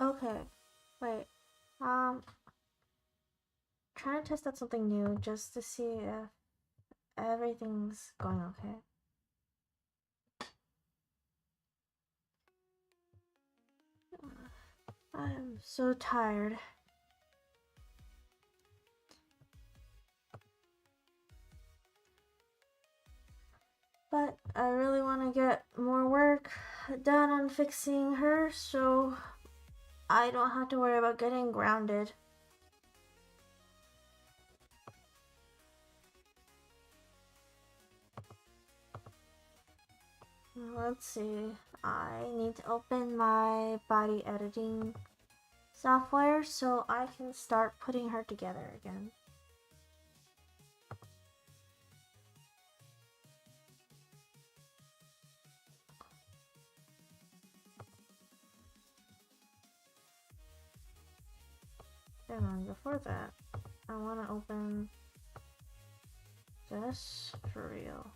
Okay. Wait. Trying to test out something new just to see if everything's going okay. I'm so tired. But I really want to get more work done on fixing her so I don't have to worry about getting grounded. Let's see. I need to open my body editing software so I can start putting her together again. And before that, I want to open this for real.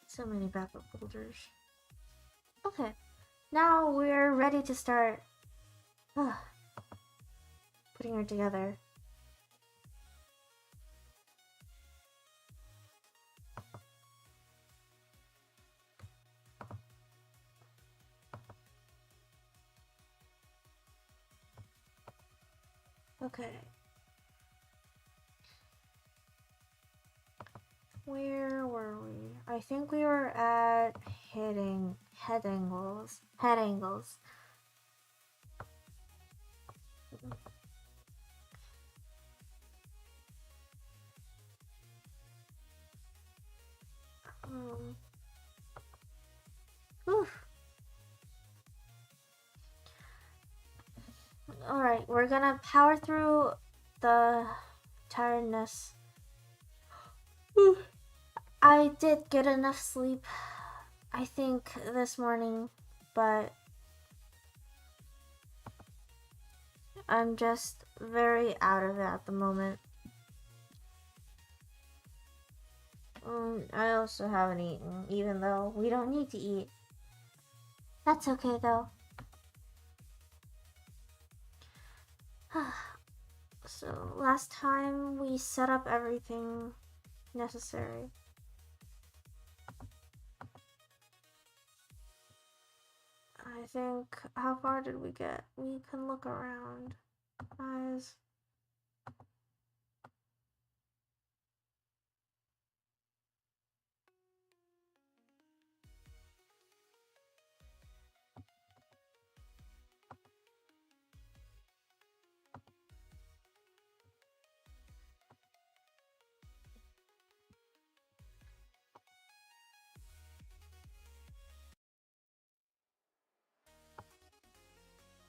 So many backup folders. Okay, now we're ready to start putting her together. Okay. Where were we? I think we were at head angles. Head angles. Oof. Alright, we're gonna power through the tiredness. Oof. I did get enough sleep, I think, this morning, but I'm just very out of it at the moment. I also haven't eaten, even though we don't need to eat. That's okay though. So last time we set up everything necessary. I think, how far did we get? We can look around. Eyes.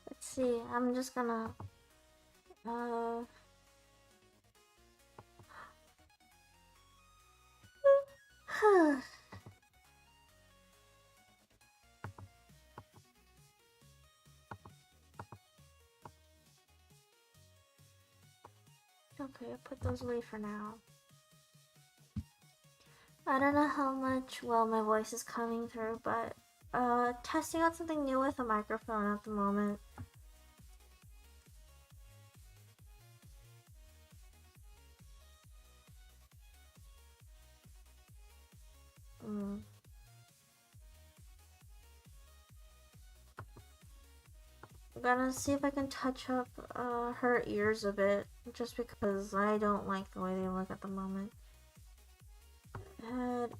Let's see, I'm just gonna okay, I'll put those away for now. I don't know how much well my voice is coming through, but testing out something new with a microphone at the moment. I'm gonna see if I can touch up her ears a bit, just because I don't like the way they look at the moment. Head.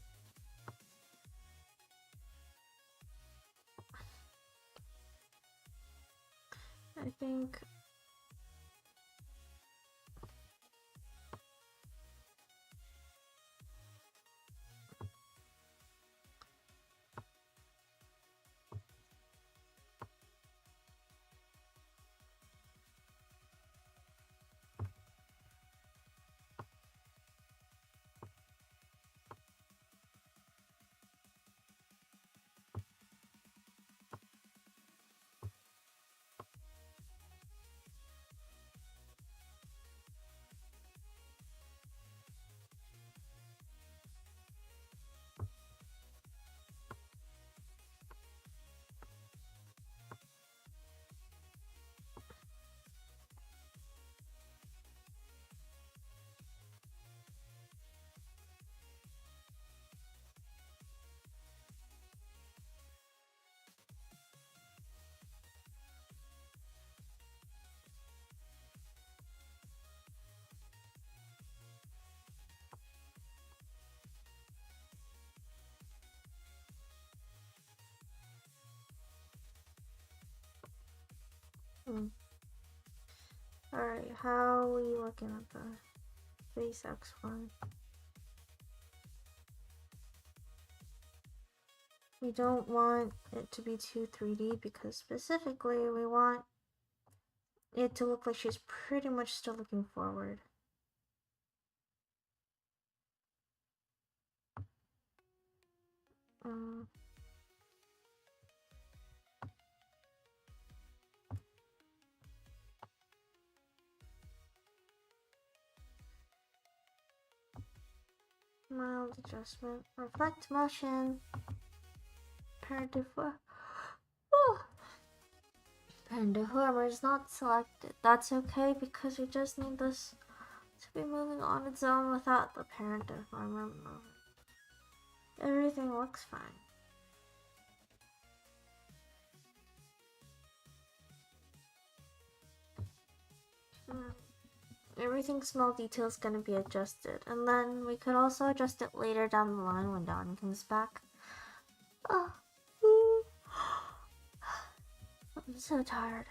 I think alright, how are we looking at the face X1? We don't want it to be too 3D because specifically we want it to look like she's pretty much still looking forward. Mild adjustment. Reflect motion. Parent deformer is not selected. That's okay because we just need this to be moving on its own without the parent deformer moving. Everything looks fine. Everything small detail is gonna be adjusted, and then we could also adjust it later down the line when Donnie comes back. Oh, I'm so tired.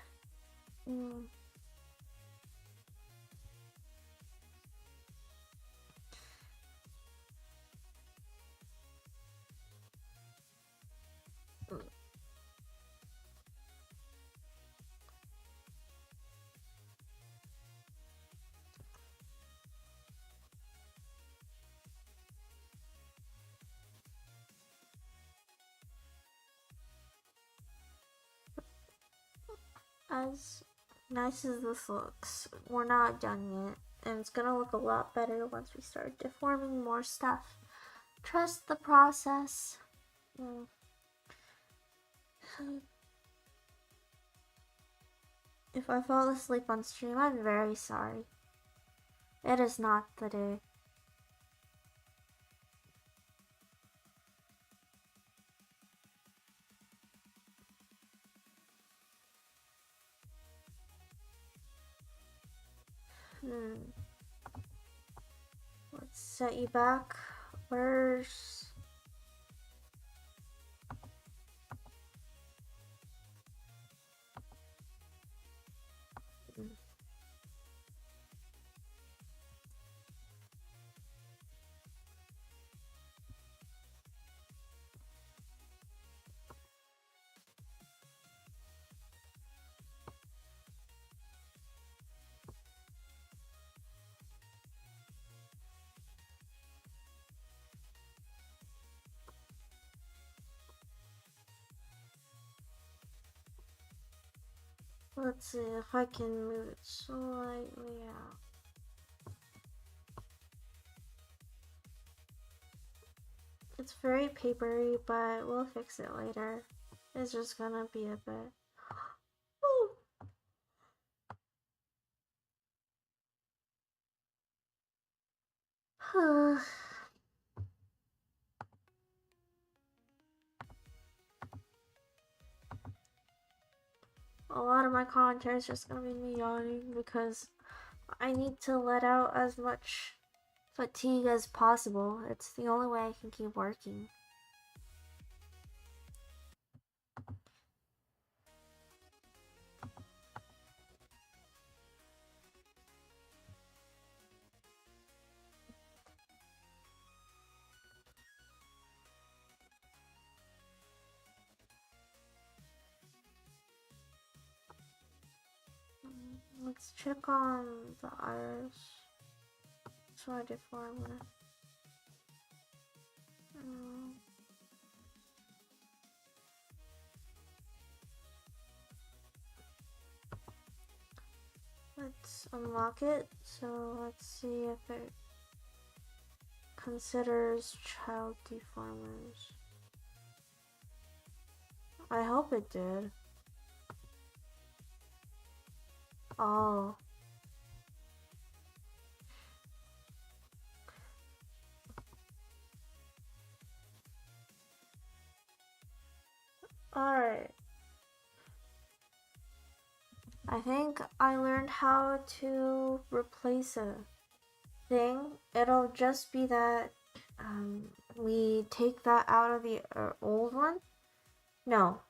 As nice as this looks, we're not done yet, and it's gonna look a lot better once we start deforming more stuff. Trust the process. If I fall asleep on stream, I'm very sorry. It is not the day. Let's set you back. Where's... Let's see if I can move it slightly out. It's very papery, but we'll fix it later. It's just gonna be a bit... A lot of my commentary is just gonna be me yawning because I need to let out as much fatigue as possible. It's the only way I can keep working. Let's check on the iris. So I deform it. Let's unlock it. So let's see if it considers child deformers. I hope it did. Oh. Alright. I think I learned how to replace a thing. It'll just be that we take that out of the old one. No.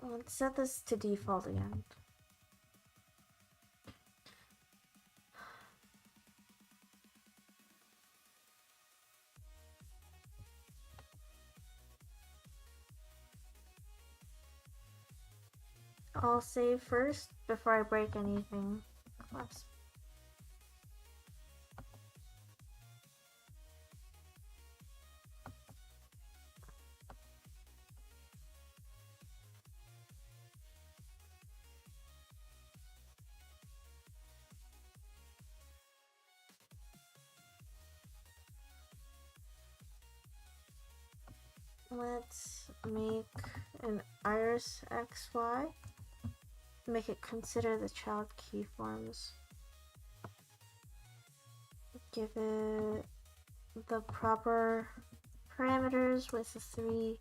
Let's set this to default again. I'll save first before I break anything. Clasp. Let's make an iris XY. Make it consider the child keyforms. Give it the proper parameters with the 3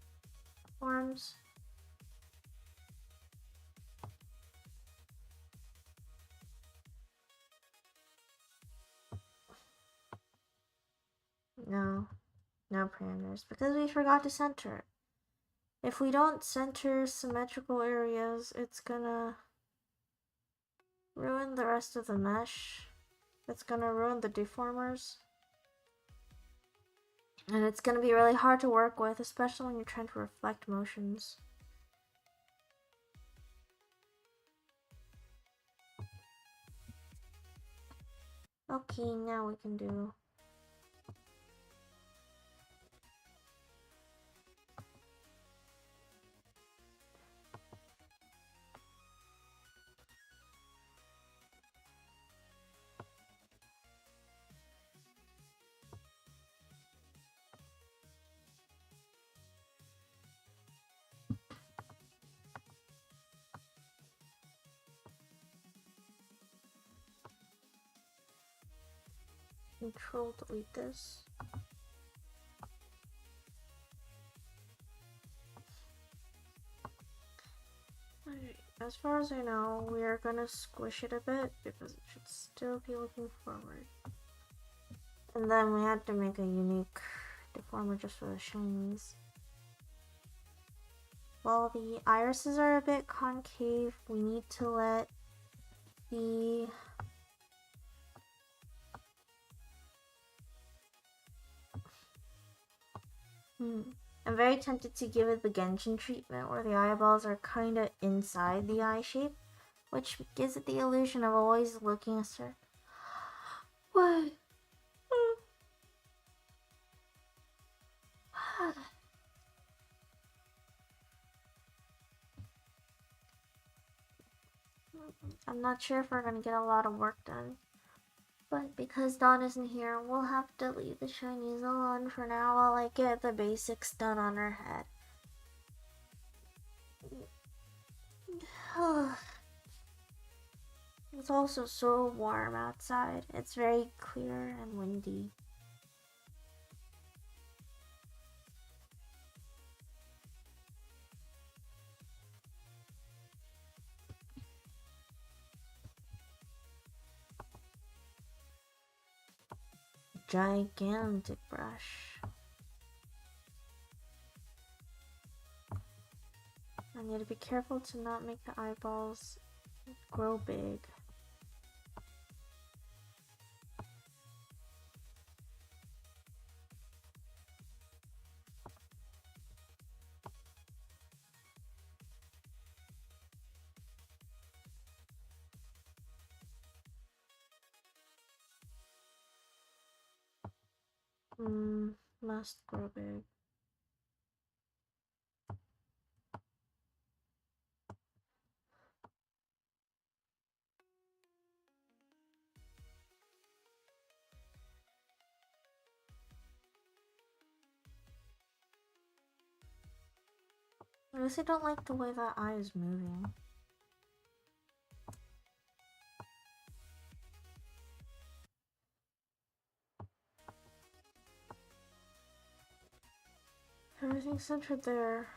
forms. No parameters because we forgot to center it. If we don't center symmetrical areas, it's gonna ruin the rest of the mesh. It's gonna ruin the deformers. And it's gonna be really hard to work with, especially when you're trying to reflect motions. Okay, now we can do Control delete this. Alright, as far as I know, we are gonna squish it a bit because it should still be looking forward. And then we had to make a unique deformer just for the shinies. While the irises are a bit concave, we need to let the I'm very tempted to give it the Genshin treatment where the eyeballs are kinda inside the eye shape, which gives it the illusion of always looking a certain way. I'm not sure if we're gonna get a lot of work done. But because Dawn isn't here, we'll have to leave the shinies alone for now while I get the basics done on her head. It's also so warm outside. It's very clear and windy. Gigantic brush. I need to be careful to not make the eyeballs grow big. Must grow big. I guess I don't like the way that eye is moving. Everything's centered there.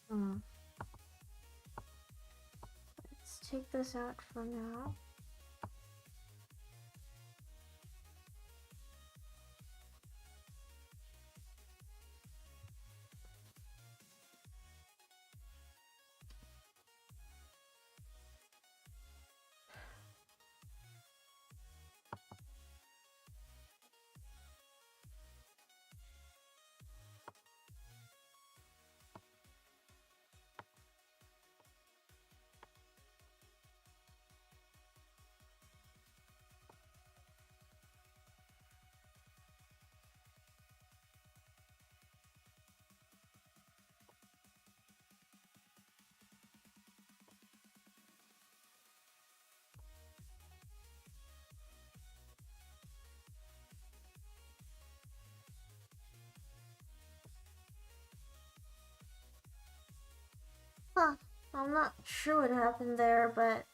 Let's take this out for now. I'm not sure what happened there, but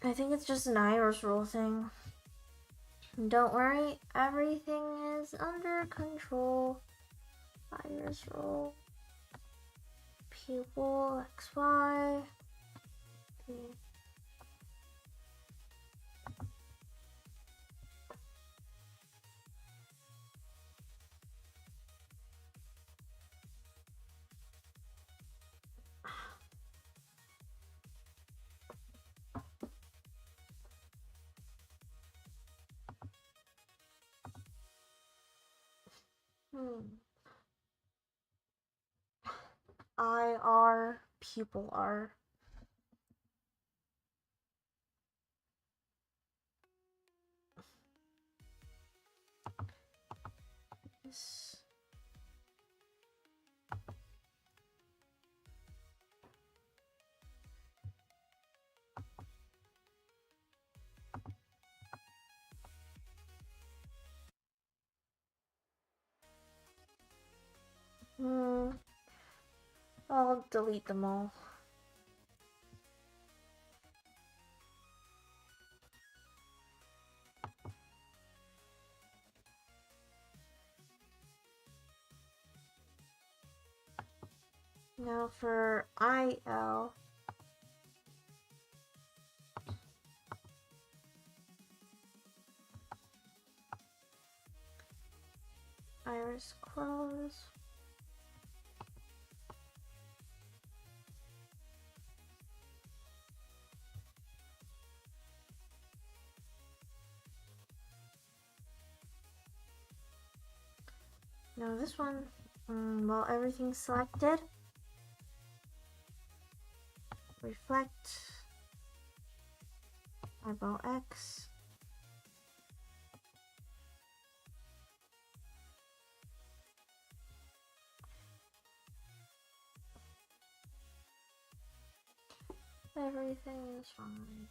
I think it's just an iris roll thing. Don't worry, everything is under control. Iris roll. Pupil XY. IR, pupil R. This. I'll delete them all. Now for IL. Iris close. Now this one, well, everything's selected. Reflect. Eyeball X. Everything is fine.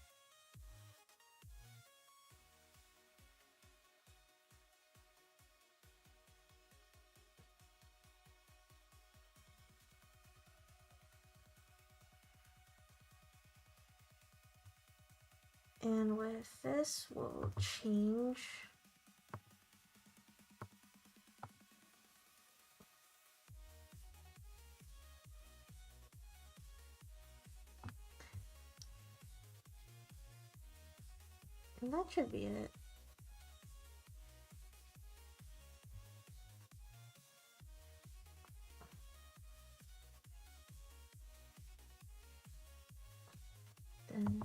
And with this, we'll change and that should be it. Then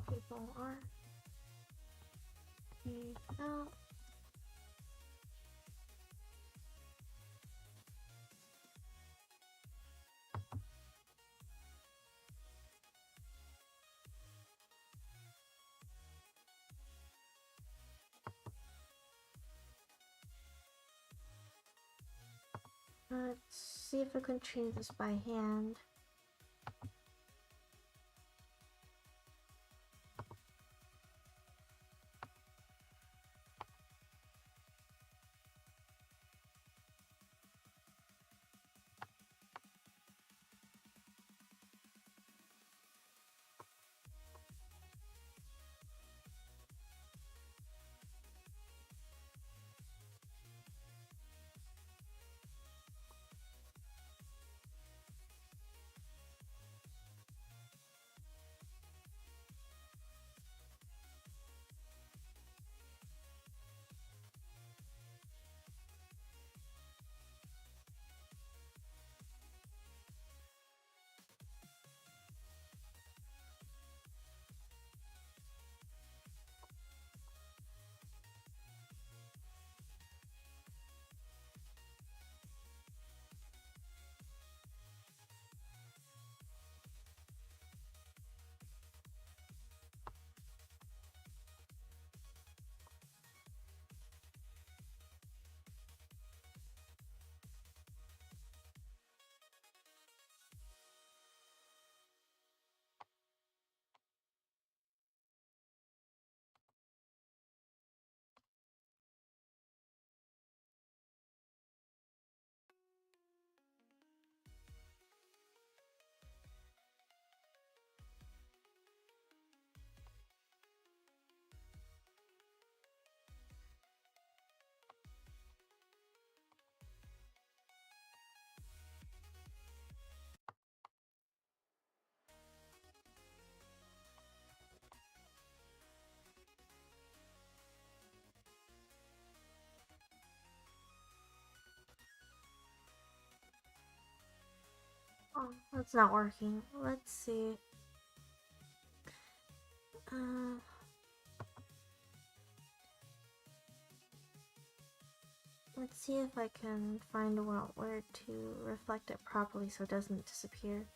people are. Out. Let's see if I can change this by hand. Oh, that's not working. Let's see. Uh, let's see if I can find where to reflect it properly so it doesn't disappear.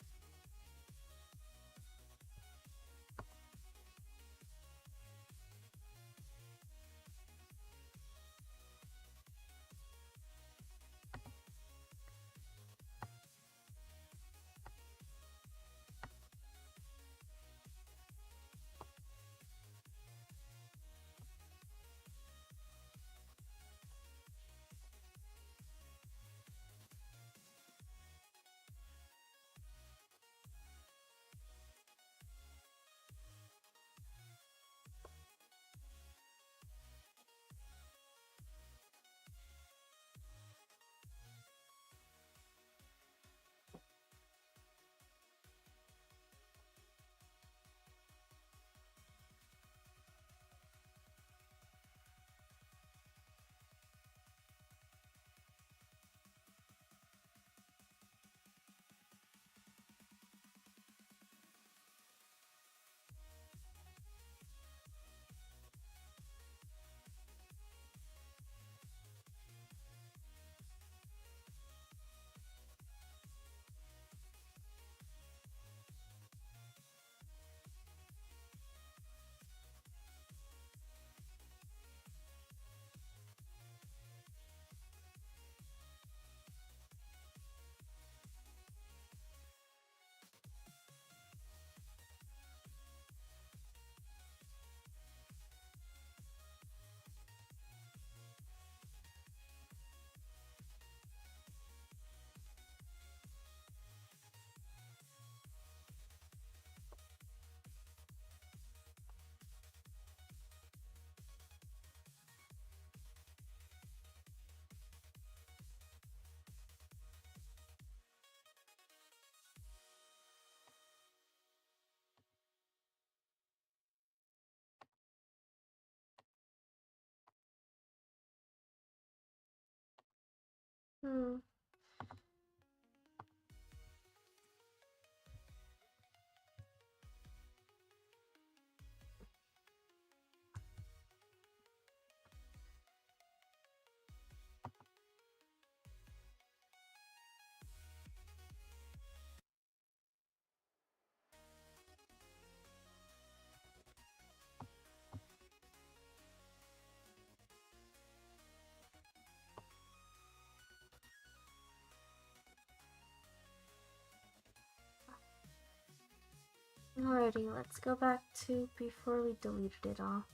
Hmm. Alrighty, let's go back to before we deleted it all.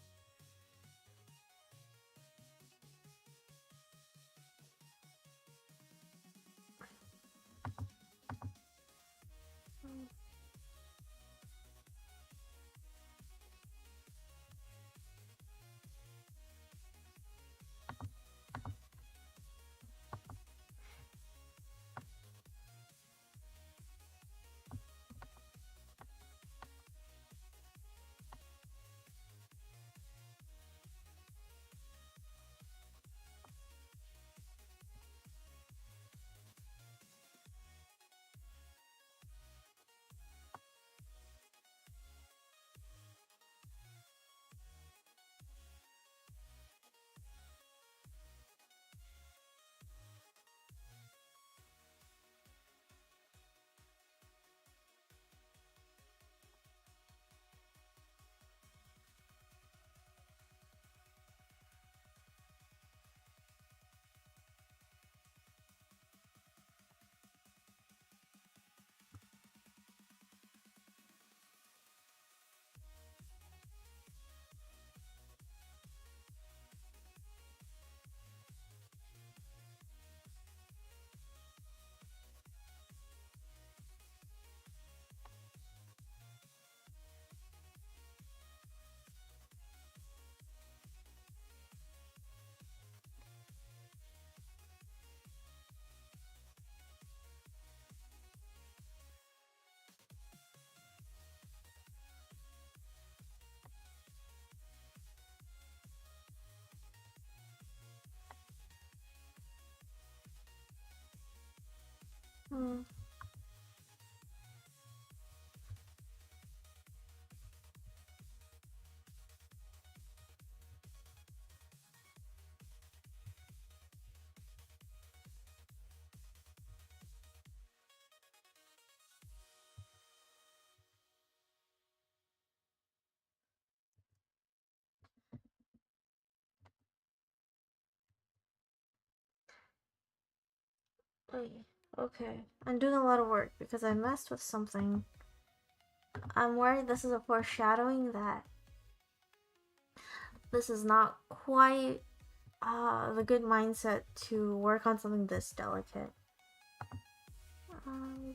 Hmm. Okay, I'm doing a lot of work because I messed with something. I'm worried this is a foreshadowing that this is not quite the good mindset to work on something this delicate.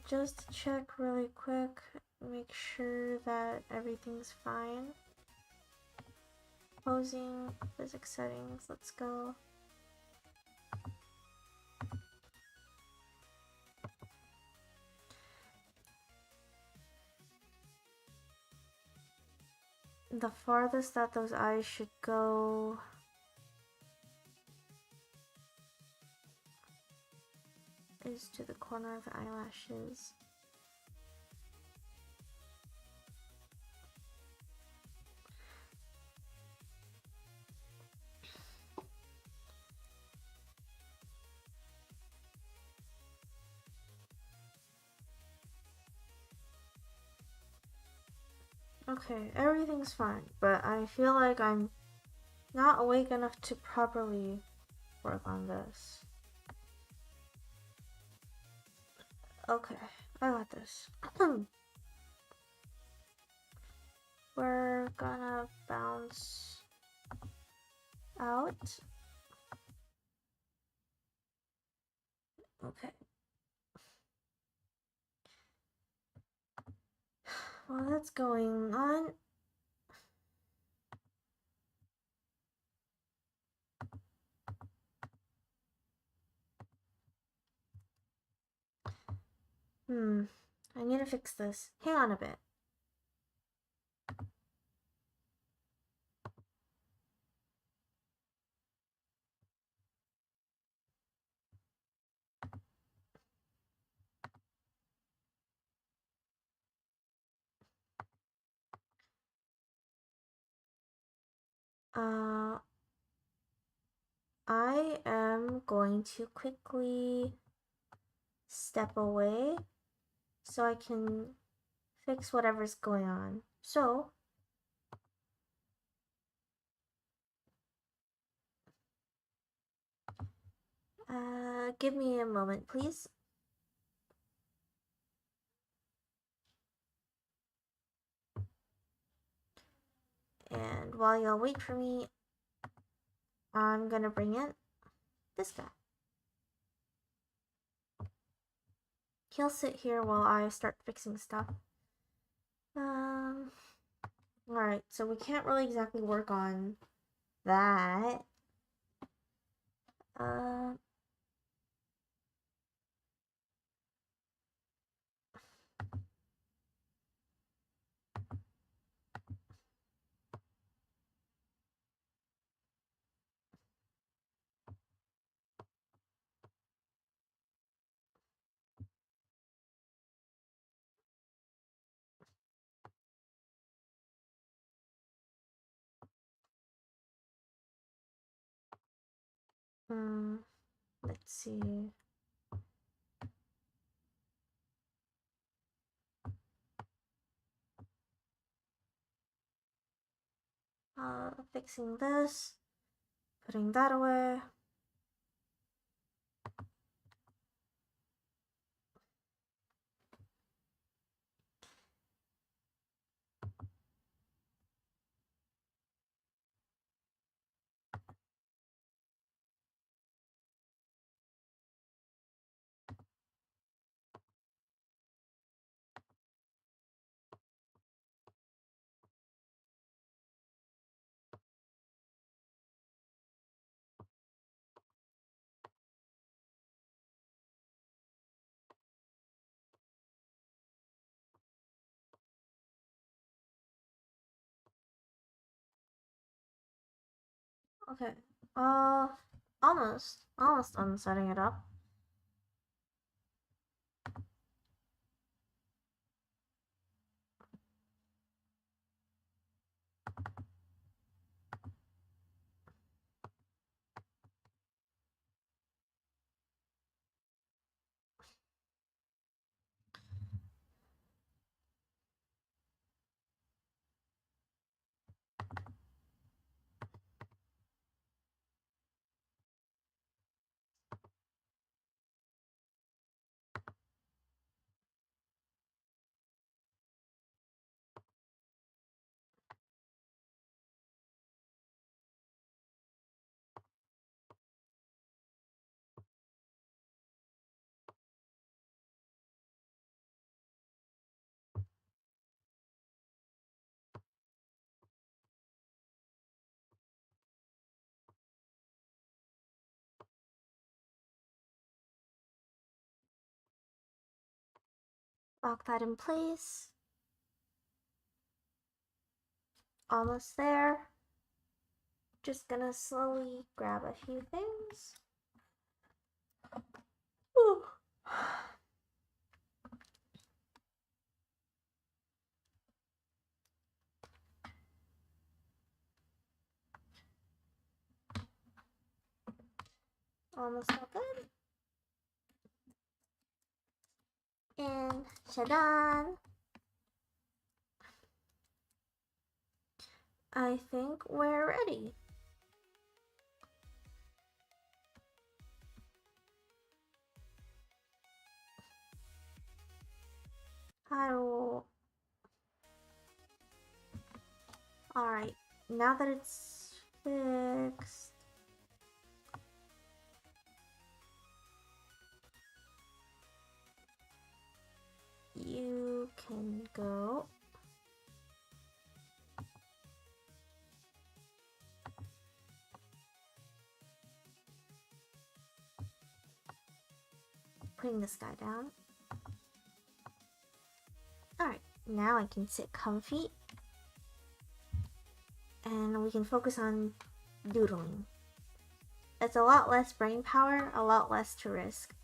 Just check really quick, make sure that everything's fine. Posing, physics settings, let's go. The farthest that those eyes should go is to the corner of the eyelashes. Okay, everything's fine, but I feel like I'm not awake enough to properly work on this. Okay, I got this. We're gonna bounce out. Okay. While that's going on, I need to fix this. Hang on a bit. I am going to quickly step away so I can fix whatever's going on. So, give me a moment, please. And while y'all wait for me, I'm gonna bring in this guy. He'll sit here while I start fixing stuff. Alright, so we can't really exactly work on that. Let's see. Fixing this, putting that away. Okay. Almost done setting it up. Lock that in place. Almost there. Just gonna slowly grab a few things. Ooh. Almost all good. And shadan! I think we're ready. Alright, now that it's fixed, you can go. Putting this guy down. Alright, now I can sit comfy. And we can focus on doodling. It's a lot less brain power, a lot less to risk.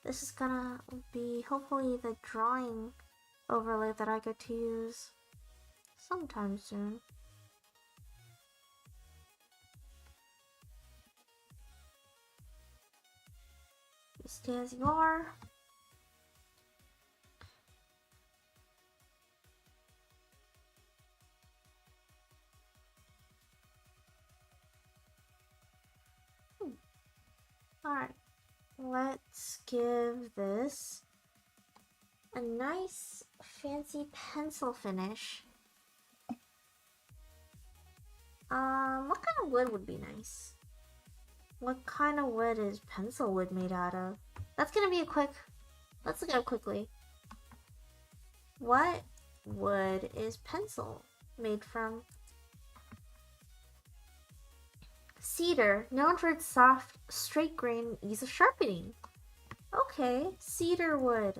This is gonna be hopefully the drawing overlay that I get to use sometime soon. You stay as you are. Alright, let's give this a nice fancy pencil finish. What kind of wood would be nice? What kind of wood is pencil wood made out of? That's gonna be a quick... Let's look it up quickly. What wood is pencil made from? Cedar, known for its soft, straight grain and ease of sharpening. Okay, cedar wood.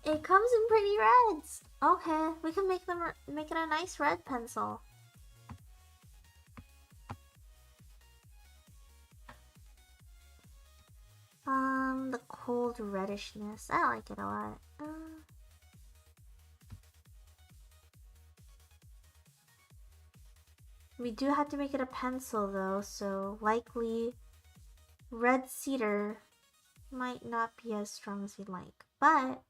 It comes in pretty reds. Okay, we can make it a nice red pencil. The cold reddishness. I like it a lot. We do have to make it a pencil though, so likely red cedar might not be as strong as we'd like, but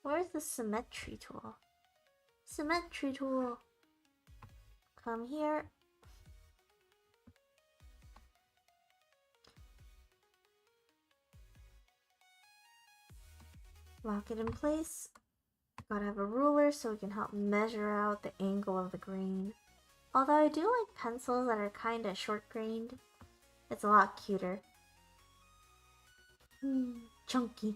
where's the symmetry tool? Symmetry tool. Come here. Lock it in place. Gotta have a ruler so we can help measure out the angle of the grain. Although I do like pencils that are kinda short-grained. It's a lot cuter. Chunky.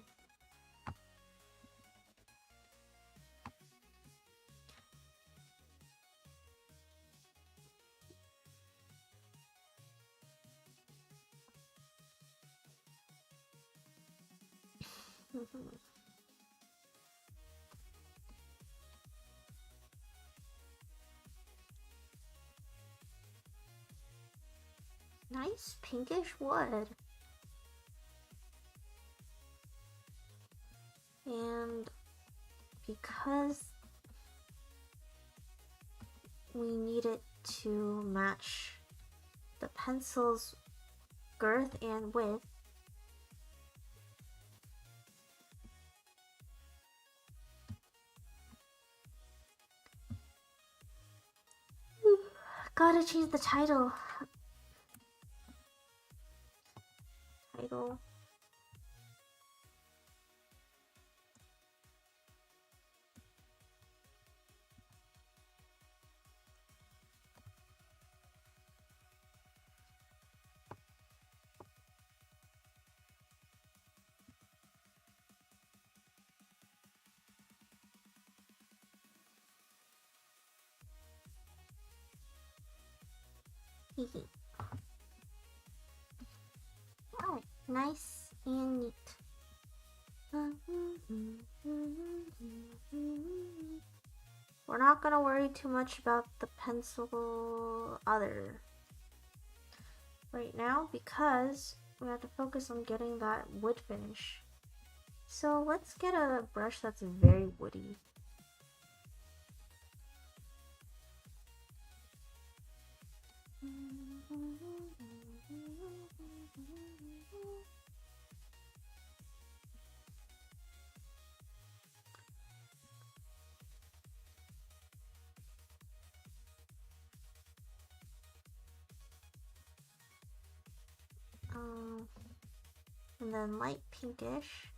Nice pinkish wood. And because we need it to match the pencil's girth and width, gotta change the title. Title. Alright, nice and neat. We're not gonna worry too much about the pencil other right now because we have to focus on getting that wood finish. So let's get a brush that's very woody. And then light pinkish.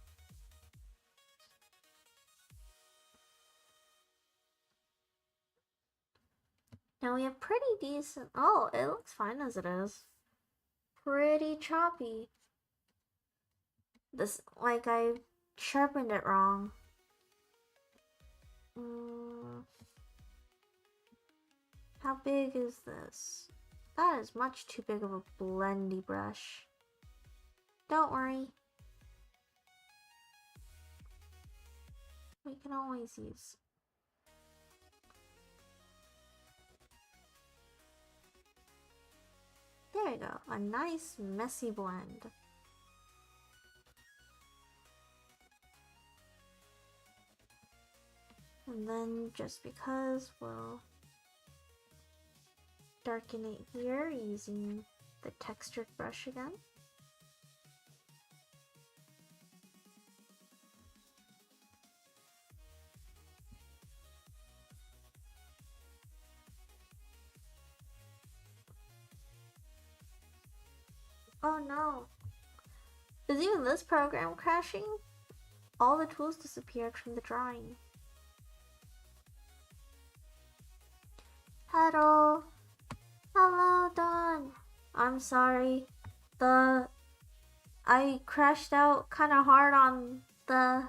Now we have pretty decent, oh, it looks fine as it is. Pretty choppy. This, like I sharpened it wrong. How big is this? That is much too big of a blendy brush. Don't worry. We can always use. There we go. A nice messy blend. And then just because we'll darken it here using the textured brush again. Oh no. Is even this program crashing? All the tools disappeared from the drawing. Hello. Hello, Dawn. I'm sorry. I crashed out kind of hard on the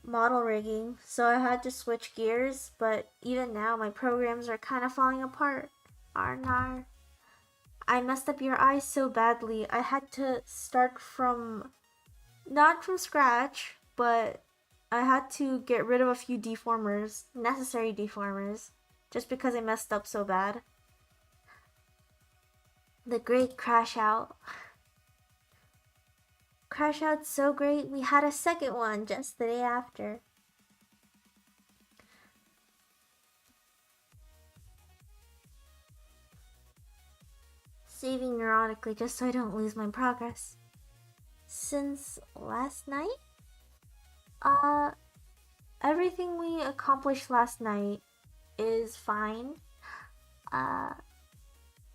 model rigging, so I had to switch gears, but even now my programs are kind of falling apart. Arnar. I messed up your eyes so badly. I had to start from, not from scratch, but I had to get rid of a few deformers, necessary deformers, just because I messed up so bad. The great crash out. Crash out's so great, we had a second one just the day after. Saving neurotically just so I don't lose my progress. Since last night? Everything we accomplished last night is fine.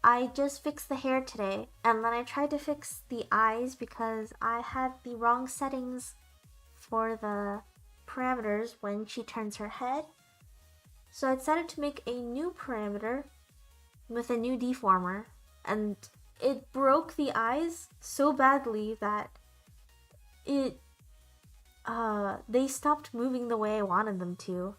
I just fixed the hair today, and then I tried to fix the eyes because I had the wrong settings for the parameters when she turns her head. So I decided to make a new parameter with a new deformer, and it broke the eyes so badly that they stopped moving the way I wanted them to.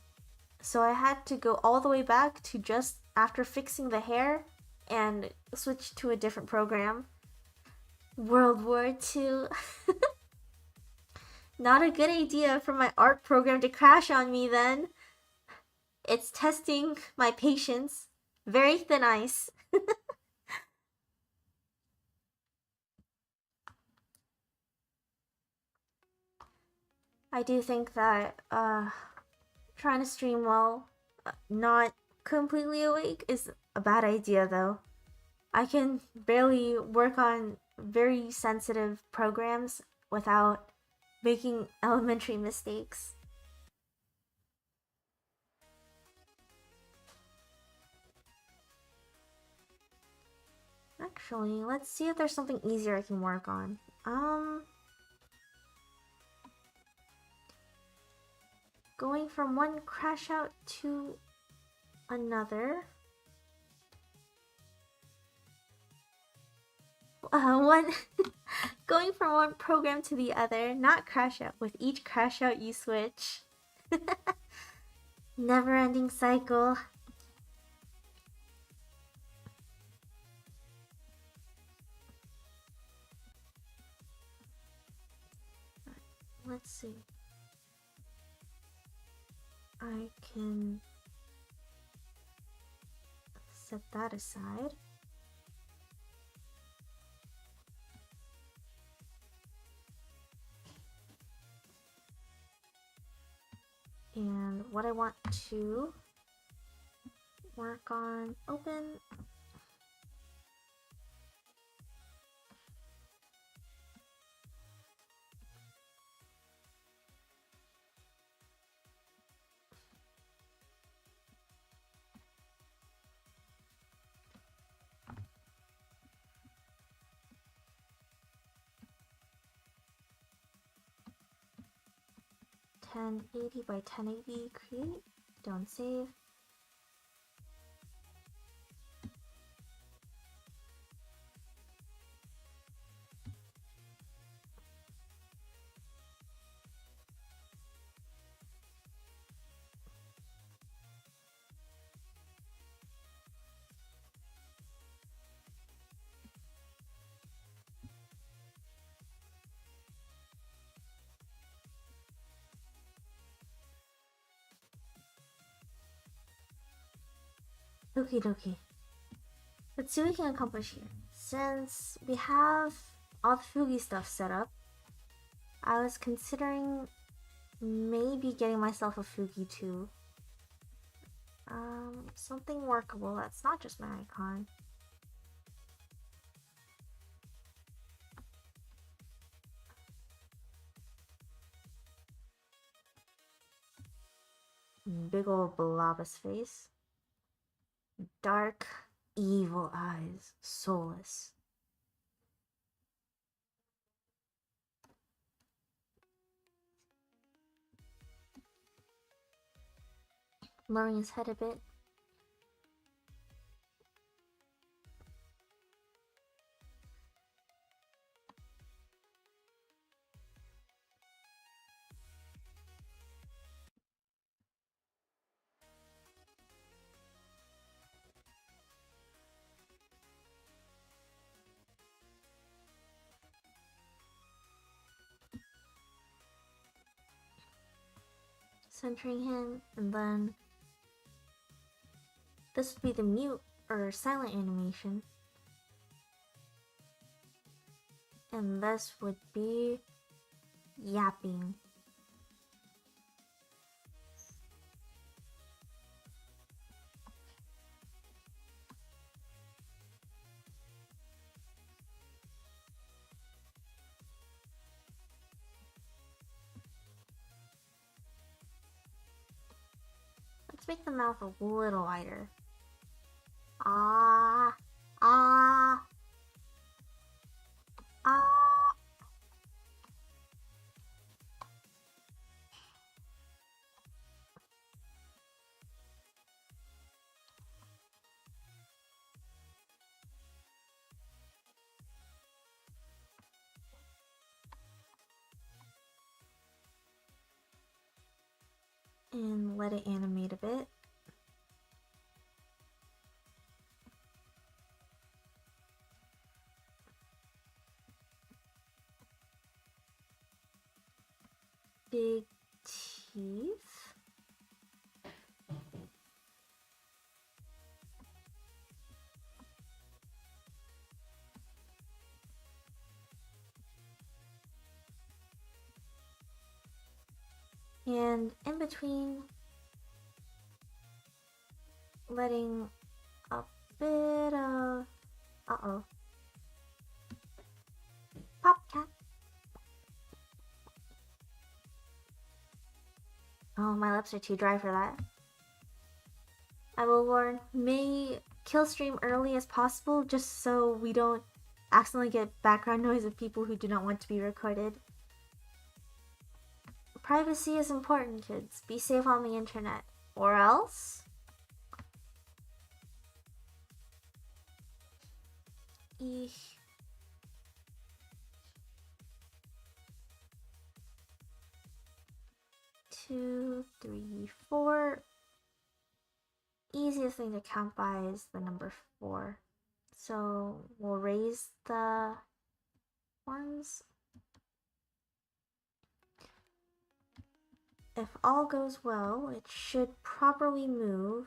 So I had to go all the way back to just after fixing the hair and switch to a different program. World War II. Not a good idea for my art program to crash on me then. It's testing my patience. Very thin ice. I do think that trying to stream while not completely awake is a bad idea though. I can barely work on very sensitive programs without making elementary mistakes. Actually, let's see if there's something easier I can work on. Going from one crash out to another. One going from one program to the other, not crash out. With each crash out, you switch. Never-ending cycle. Let's see. I can set that aside. And what I want to work on, open. (1080 by 1080) create, don't save. Okie dokie. Let's see what we can accomplish here. Since we have all the Fugi stuff set up, I was considering maybe getting myself a Fugi too. Something workable that's not just my icon. Big ol' Balabas face. Dark, evil eyes, soulless. lowering his head a bit. Centering him, and then this would be the mute or silent animation. And this would be yapping. Let's make the mouth a little wider. Ah, ah, ah. And let it animate a bit. Big teeth. And in between, letting a bit of, pop cat. Oh, my lips are too dry for that. I will warn, may kill stream early as possible just so we don't accidentally get background noise of people who do not want to be recorded. Privacy is important, kids. Be safe on the internet. Or else... Eesh. 2, 3, 4. Easiest thing to count by is the number 4. So we'll raise the horns. If all goes well, it should properly move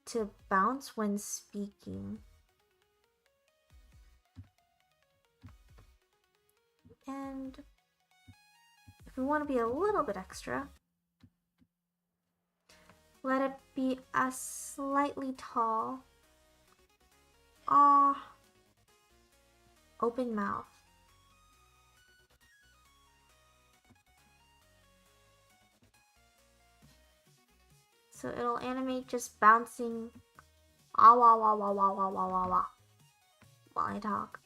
to bounce when speaking. And if we want to be a little bit extra, let it be a slightly tall, open mouth. So it'll animate just bouncing ah wah wah wah wah wah wah wah wah while I talk.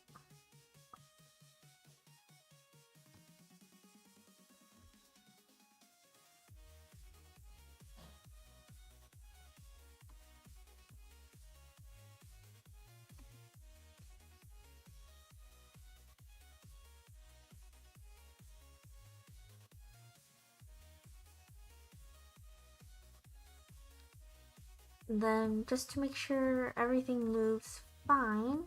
Then just to make sure everything moves fine,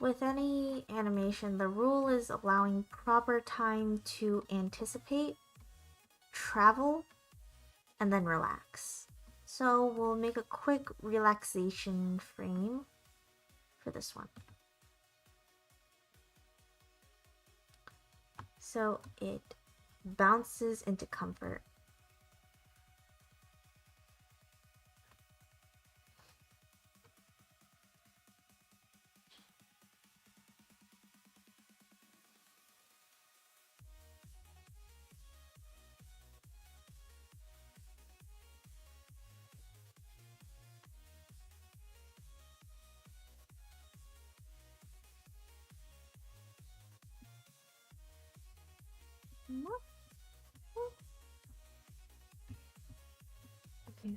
with any animation, the rule is allowing proper time to anticipate, travel, and then relax. So we'll make a quick relaxation frame for this one. So it bounces into comfort.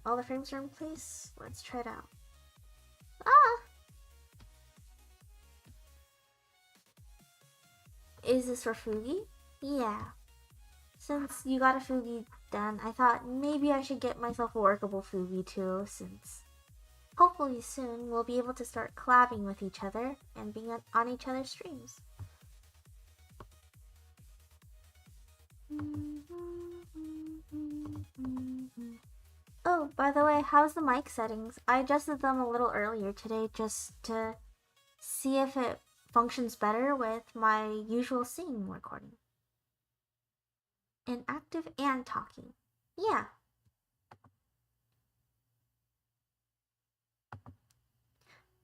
all the frames are in place. Let's try it out. Ah! Is this for Fugi? Yeah. Since you got a Fugi done, I thought maybe I should get myself a workable Fugi too, since hopefully soon we'll be able to start collabing with each other and being on each other's streams. Oh, by the way, how's the mic settings? I adjusted them a little earlier today just to see if it functions better with my usual singing recording. Inactive and talking. Yeah.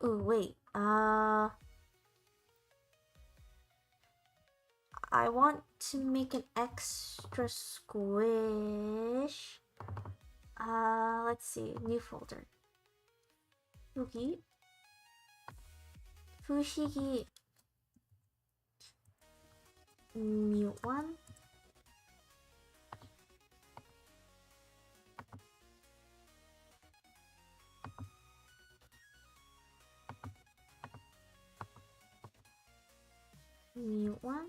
Ooh, wait. I want to make an extra squish. Let's see. New folder. Fugi. Fushigi. Mute one. Mute one.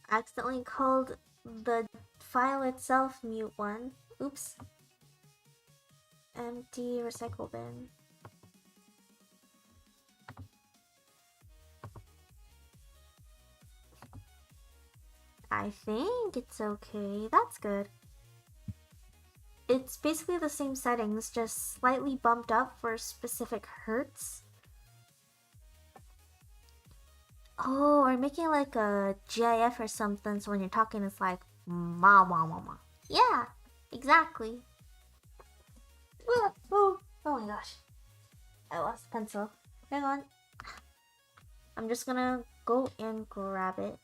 Accidentally called the file itself mute one. Oops. Empty recycle bin. I think it's okay. That's good. It's basically the same settings, just slightly bumped up for specific hertz. Oh, or making like a GIF or something, so when you're talking it's like ma ma ma ma. Yeah, exactly. Oh my gosh. I lost the pencil. Hang on. I'm just gonna go and grab it.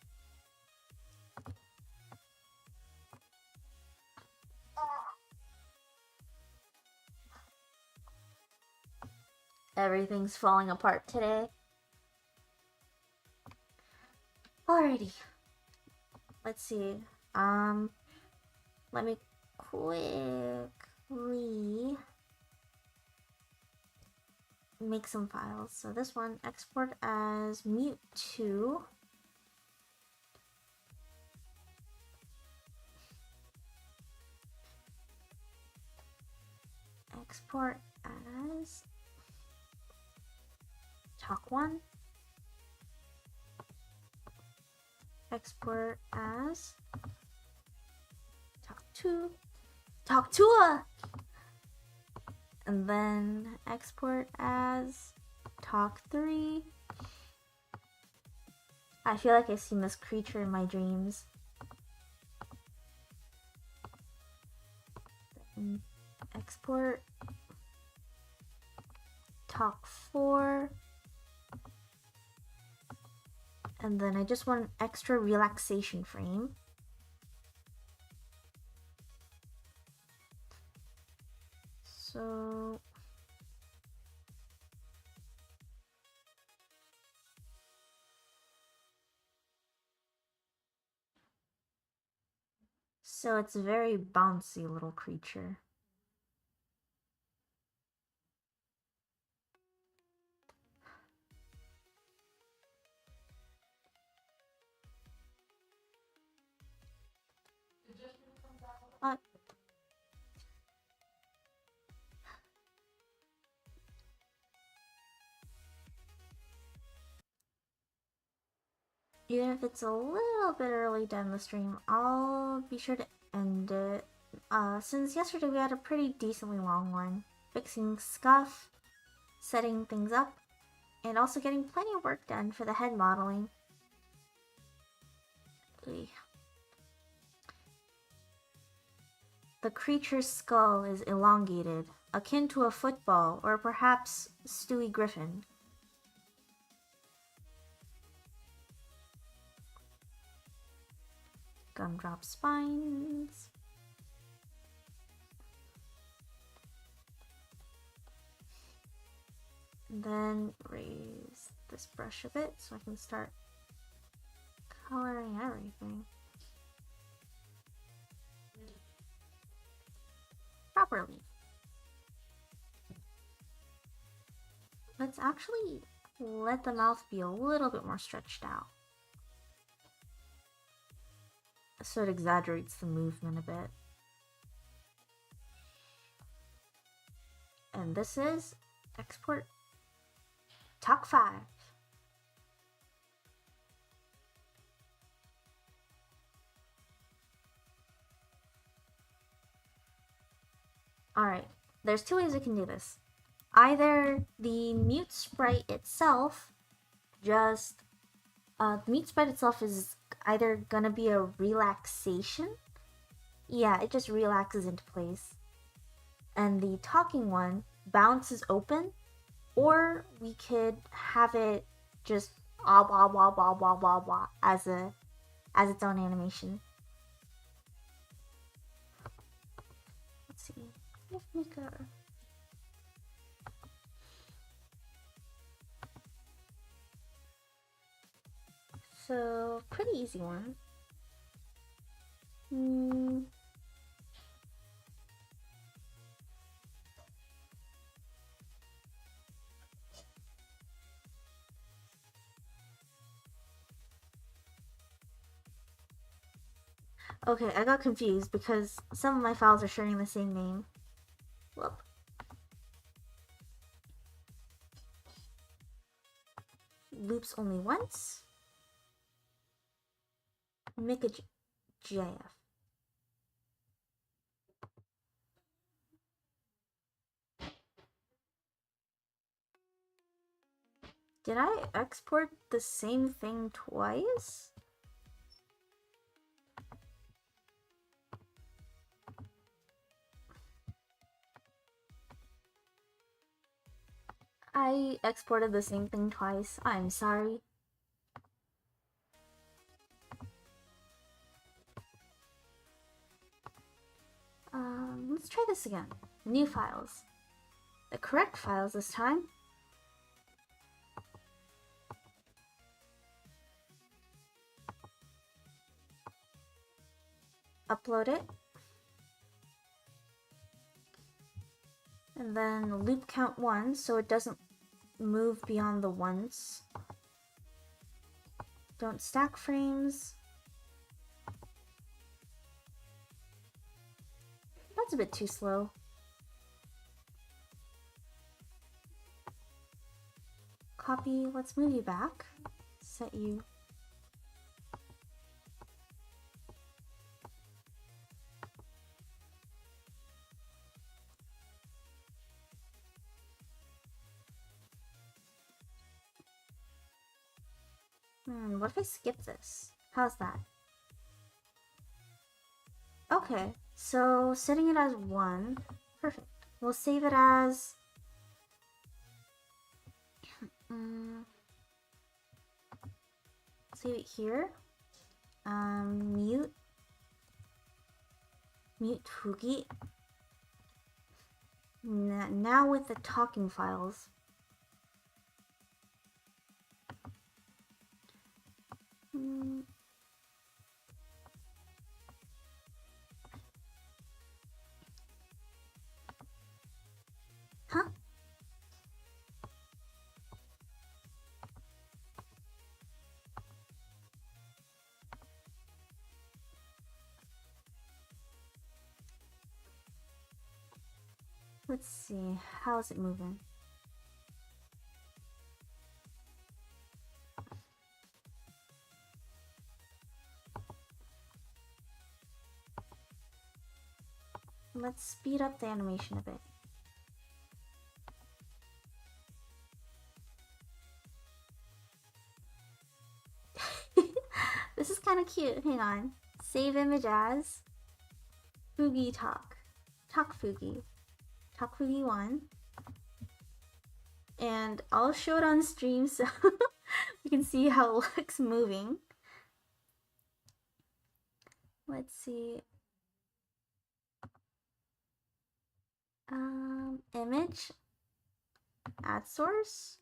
Everything's falling apart today. Alrighty. Let's see. Let me quickly make some files. So this one, export as mute2. Export as talk1. Export as talk2. Talk2! And then export as talk3. I feel like I've seen this creature in my dreams. Then export talk4. And then I just want an extra relaxation frame. So it's a very bouncy little creature. Even if it's a little bit early to end the stream, I'll be sure to end it. Since yesterday we had a pretty decently long one. Fixing scuff, setting things up, and also getting plenty of work done for the head modeling. The creature's skull is elongated, akin to a football or perhaps Stewie Griffin. Gumdrop spines. Then raise this brush a bit so I can start coloring everything properly. actually let the mouth be a little bit more stretched out. So it exaggerates the movement a bit. And this is export talk 5. Alright, there's two ways we can do this. Either the mute sprite itself just the mute sprite itself is either gonna be a relaxation. Yeah, it just relaxes into place. And the talking one bounces open, or we could have it just ah blah blah blah blah blah blah as its own animation. Let's see. Let's make a so pretty easy one. Okay, I got confused because some of my files are sharing the same name. Whoop. Loops only once. Make a GIF. Did I export the same thing twice? I exported the same thing twice. I'm sorry. Let's try this again. New files. The correct files this time. Upload it. And then loop count 1 so it doesn't move beyond the ones. Don't stack frames. That's a bit too slow. Copy, let's move you back. Set you. What if I skip this? How's that? Okay, so setting it as 1. Perfect. We'll save it as... save it here. Mute Fugi. Now with the talking files. Huh? Let's see, how's it moving? Let's speed up the animation a bit. This is kind of cute. Hang on. Save image as Fugi Talk. Talk Fugi. Talk Fugi 1. And I'll show it on stream so we can see how it looks moving. Let's see. Image. Add source.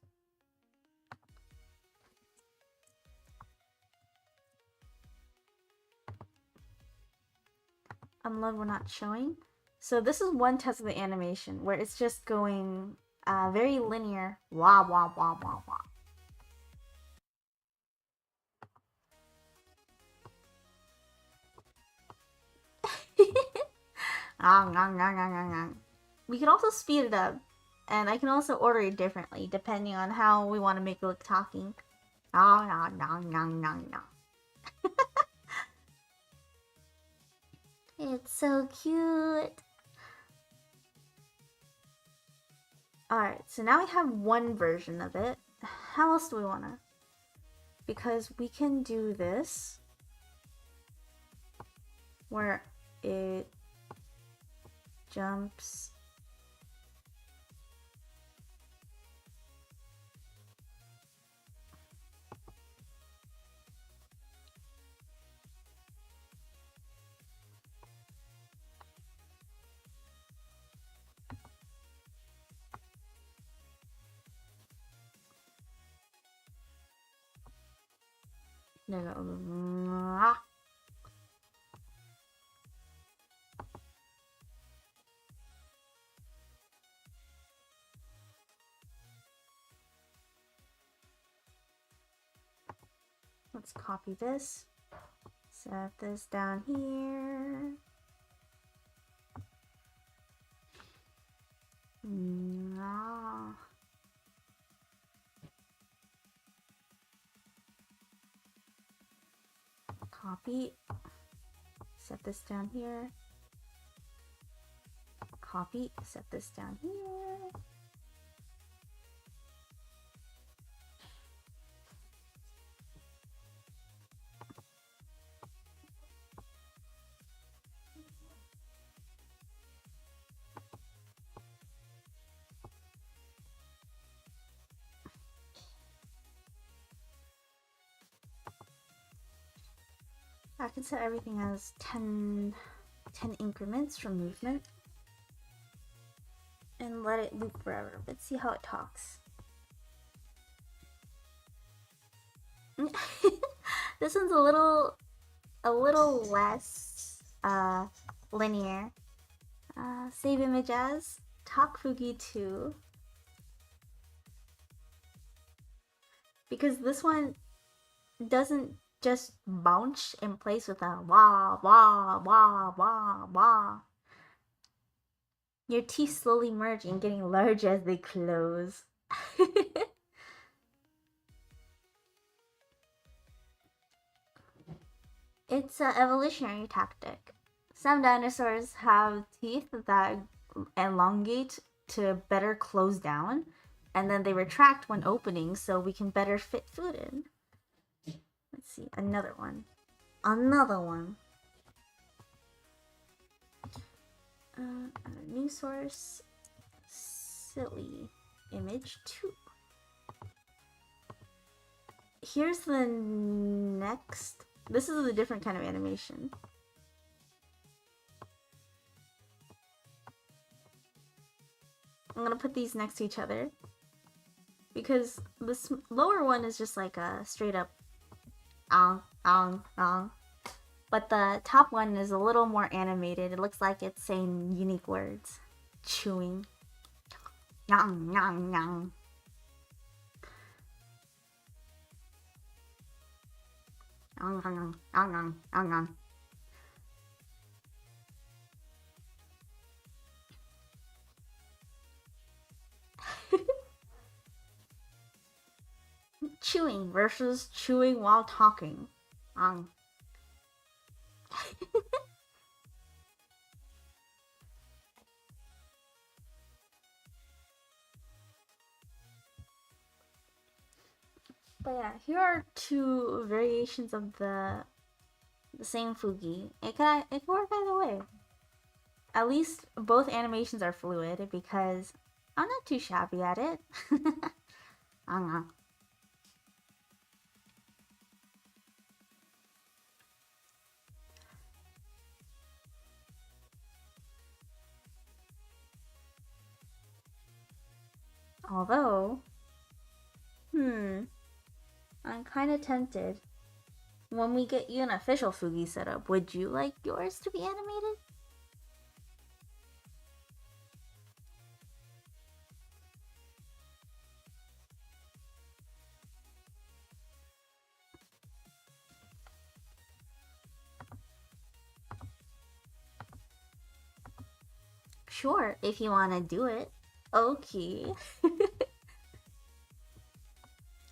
Unload we're not showing. So this is one test of the animation where it's just going Very linear. Wah, wah, wah, wah, wah. We can also speed it up. And I can also order it differently depending on how we want to make it look talking. It's so cute. Alright, so now we have one version of it. How else do we want to? Because we can do this where it jumps. Let's copy this. Set this down here. Copy. Set this down here. Copy. Set this down here. I can set everything as 10 increments for movement. And let it loop forever. Let's see how it talks. This one's a little less linear. Save image as Talk Fugi 2. Because this one doesn't just bounce in place with a wah, wah, wah, wah, wah. Your teeth slowly merge and getting larger as they close. It's an evolutionary tactic. Some dinosaurs have teeth that elongate to better close down, and then they retract when opening so we can better fit food in. Let's see, another one. Another one. New source. Silly image 2. Here's the next. This is a different kind of animation. I'm gonna put these next to each other because this lower one is just like a straight up but the top one is a little more animated. It looks like it's saying unique words. Chewing. Nyang, nyang, nyang. Chewing versus chewing while talking. But yeah, here are two variations of the same Fugi. It can work either way. At least both animations are fluid because I'm not too shabby at it. Although, I'm kind of tempted. When we get you an official Fugi setup, would you like yours to be animated? Sure, if you want to do it. Okay.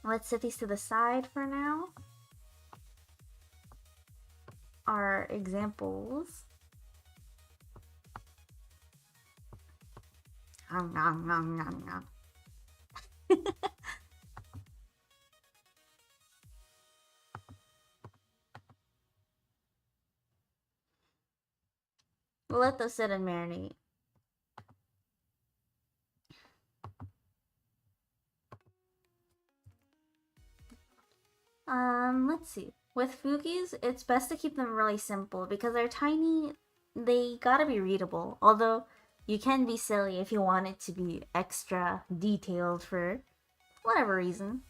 Let's set these to the side for now. Our examples. Nom, nom, nom, nom, nom. We'll let those sit and marinate. Let's see. With Fugies, it's best to keep them really simple because they're tiny. They gotta be readable. Although you can be silly if you want it to be extra detailed for whatever reason.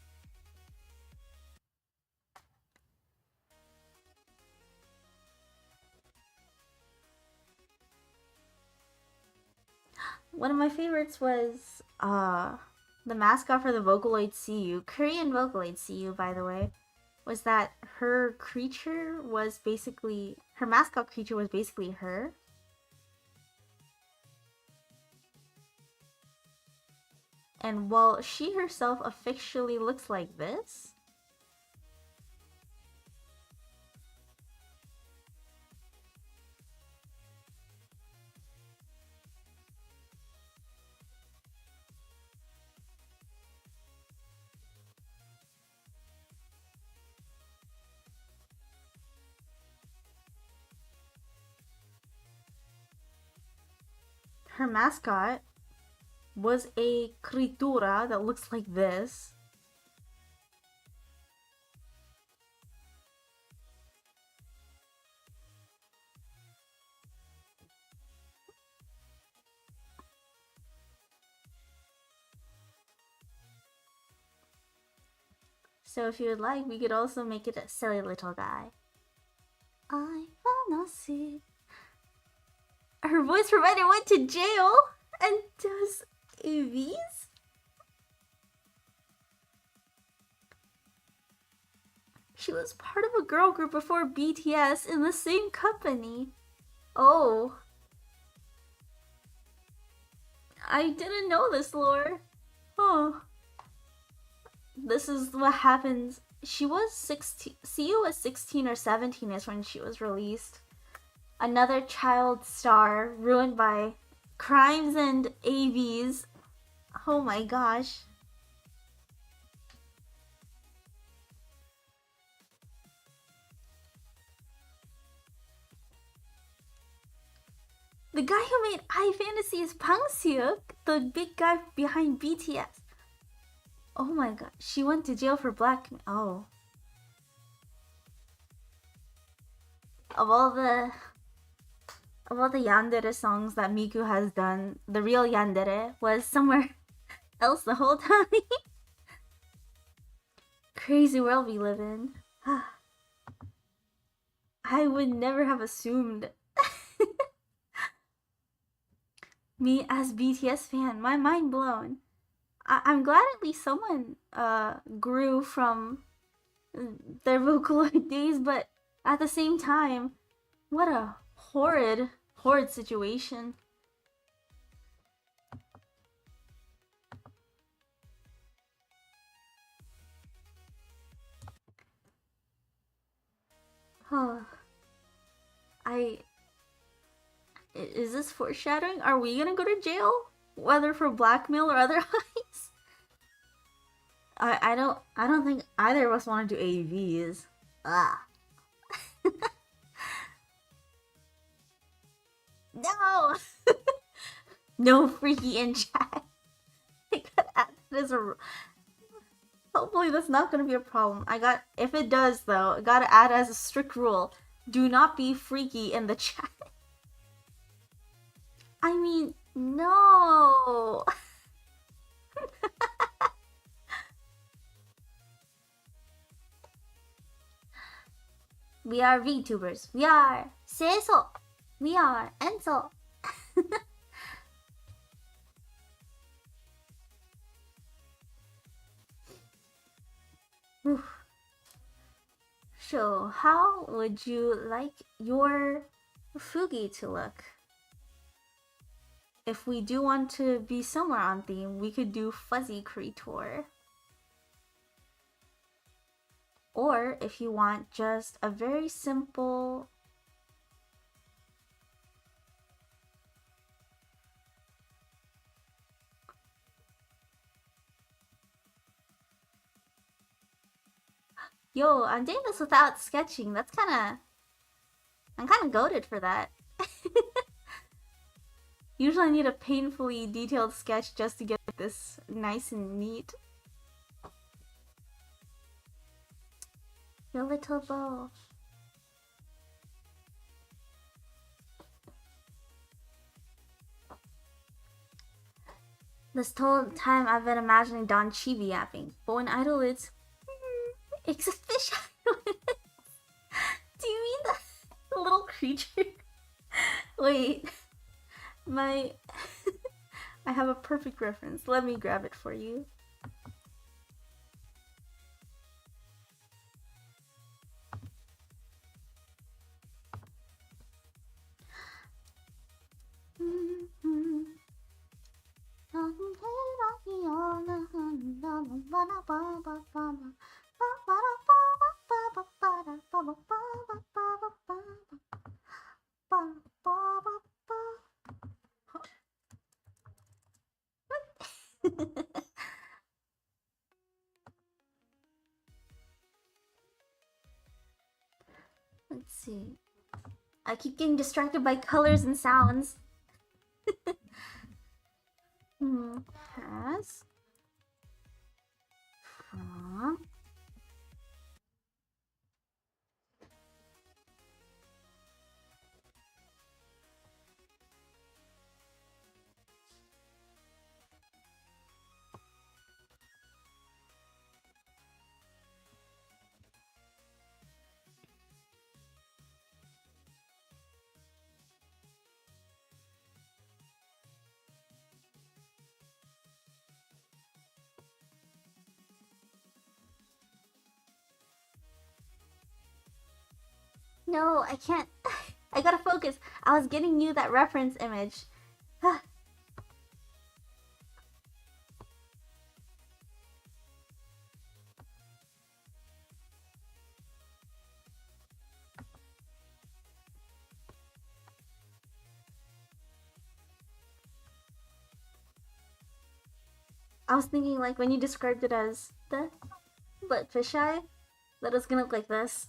One of my favorites was the mascot for the Vocaloid CU, Korean Vocaloid CU, by the way, was that her mascot creature was basically her. And while she herself officially looks like this, her mascot was a criatura that looks like this. So if you would like, we could also make it a silly little guy. I wanna see. Her voice provider went to jail and does AVs? She was part of a girl group before BTS in the same company. Oh. I didn't know this lore. Oh. This is what happens. She was 16. CU was 16 or 17 is when she was released. Another child star ruined by crimes and AVs. Oh my gosh. The guy who made iFantasy is Pang Seok, the big guy behind BTS. Oh my god, she went to jail for blackmail. Oh. Of all the yandere songs that Miku has done, the real yandere was somewhere else the whole time. Crazy world we live in. I would never have assumed. Me as BTS fan, my mind blown. I'm glad at least someone grew from their Vocaloid days, but at the same time, what a horrid situation. Huh. Is this foreshadowing? Are we gonna go to jail? Whether for blackmail or otherwise? I don't think either of us want to do AVs. Ah. No! No freaky in chat. I gotta add that as a... Hopefully that's not gonna be a problem. If it does though, I gotta add as a strict rule. Do not be freaky in the chat. I mean, no! We are VTubers. We are Seiso. We are Enso. So, how would you like your Fugi to look? if we do want to be somewhere on theme, we could do fuzzy creator. Or if you want just a very simple yo, I'm doing this without sketching. That's I'm kinda goated for that. Usually I need a painfully detailed sketch just to get this nice and neat. Your little bow. This whole time I've been imagining Don Chibi yapping, but when idle it's a fish. Do you mean the little creature? Wait, I have a perfect reference. Let me grab it for you. Let's see. I keep getting distracted by colors and sounds. Has from No, I can't. I gotta focus. I was getting you that reference image. I was thinking like when you described it as the but fisheye, that it's gonna look like this.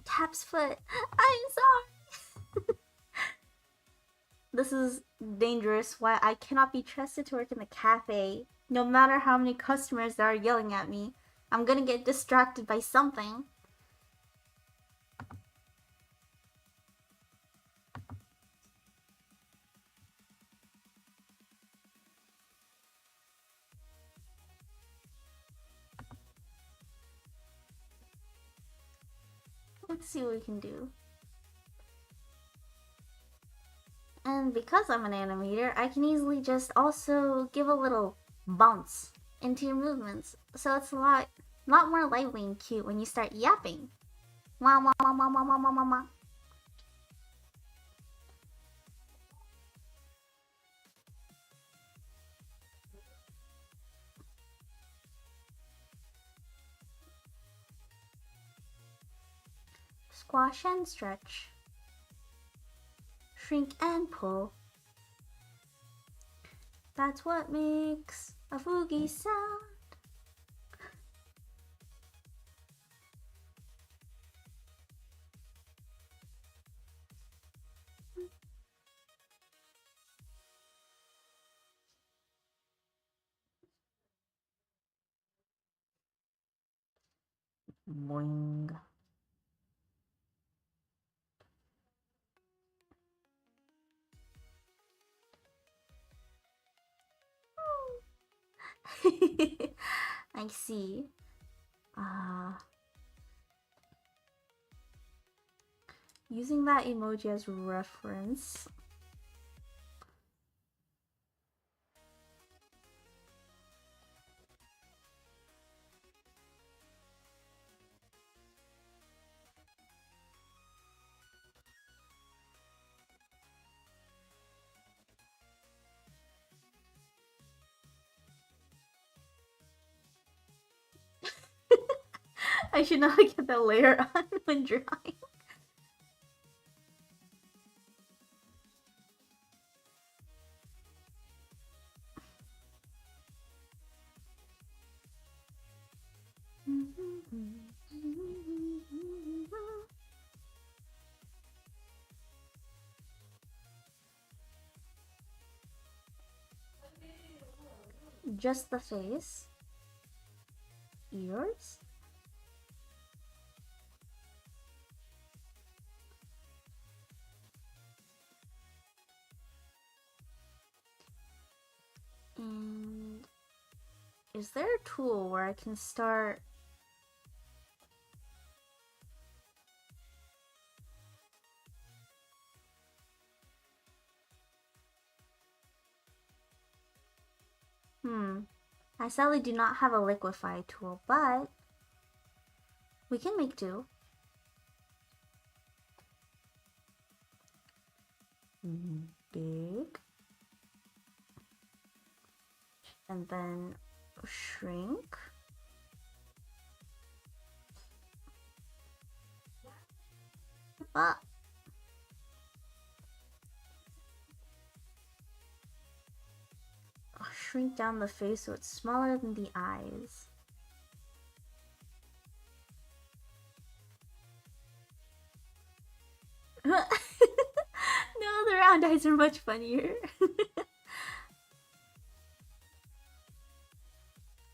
Tap's foot. I'm sorry. This is dangerous. Why I cannot be trusted to work in the cafe. No matter how many customers that are yelling at me, I'm gonna get distracted by something. Let's see what we can do. And because I'm an animator, I can easily just also give a little bounce into your movements. So it's a lot more lively and cute when you start yapping. Wah wah wah wah wah wah wah wah wah. Squash and stretch. Shrink and pull. That's what makes a foogie sound. Boing. I see. Using that emoji as reference. I should not get that layer on when drying. Just the face. Ears? And is there a tool where I can start? I sadly do not have a liquefy tool, but we can make do. Big. And then shrink. Shrink down the face so it's smaller than the eyes. No, the round eyes are much funnier.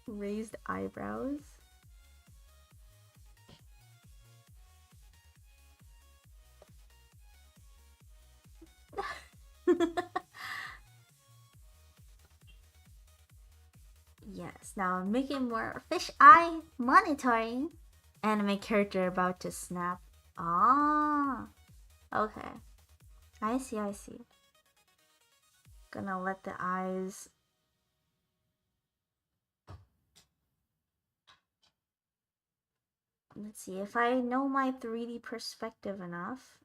Raised eyebrows. Yes, now I'm making more fish eye monitoring. Anime character about to snap. Ah, okay. I see, I see. Gonna let the eyes. Let's see if I know my 3D perspective enough.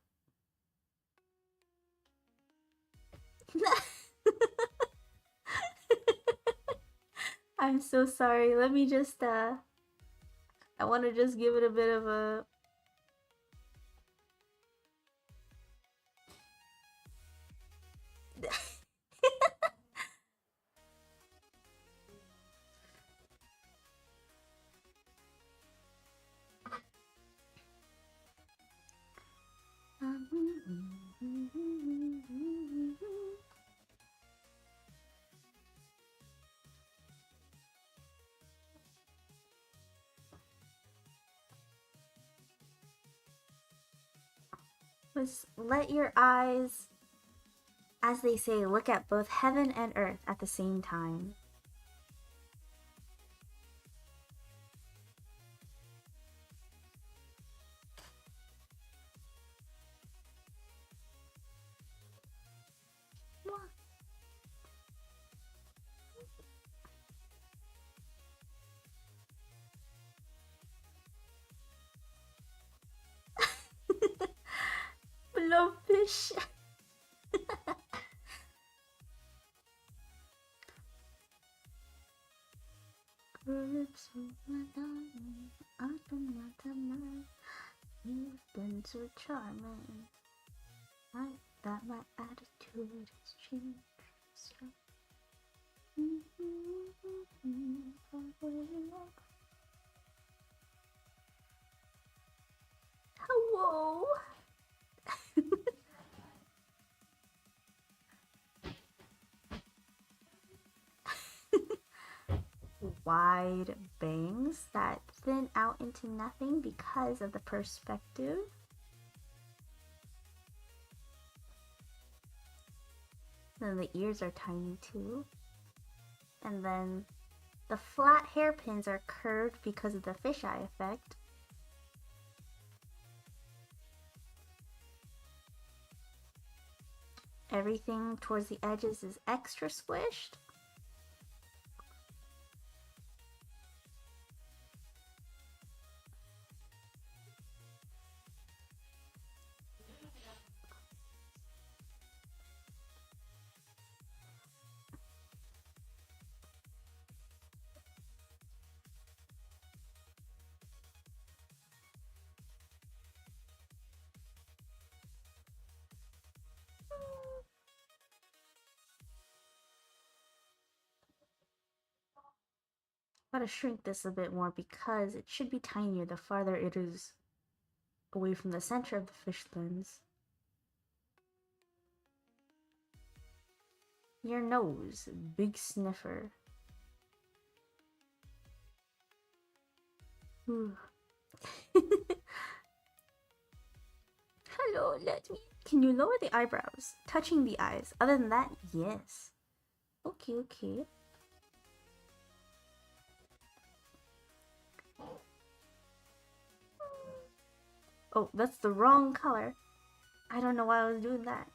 I'm so sorry. Let me just I want to just give it a bit of a Just let your eyes, as they say, look at both heaven and earth at the same time. Blowfish. You've been so charming. I thought my attitude has changed. Hello. Wide bangs that thin out into nothing because of the perspective. Then the ears are tiny too. And then the flat hairpins are curved because of the fisheye effect. Everything towards the edges is extra squished. Gotta shrink this a bit more because it should be tinier the farther it is away from the center of the fish lens. Your nose, big sniffer. Hello, let me. Can you lower the eyebrows? Touching the eyes. Other than that, yes. Okay, okay. Oh, that's the wrong color. I don't know why I was doing that.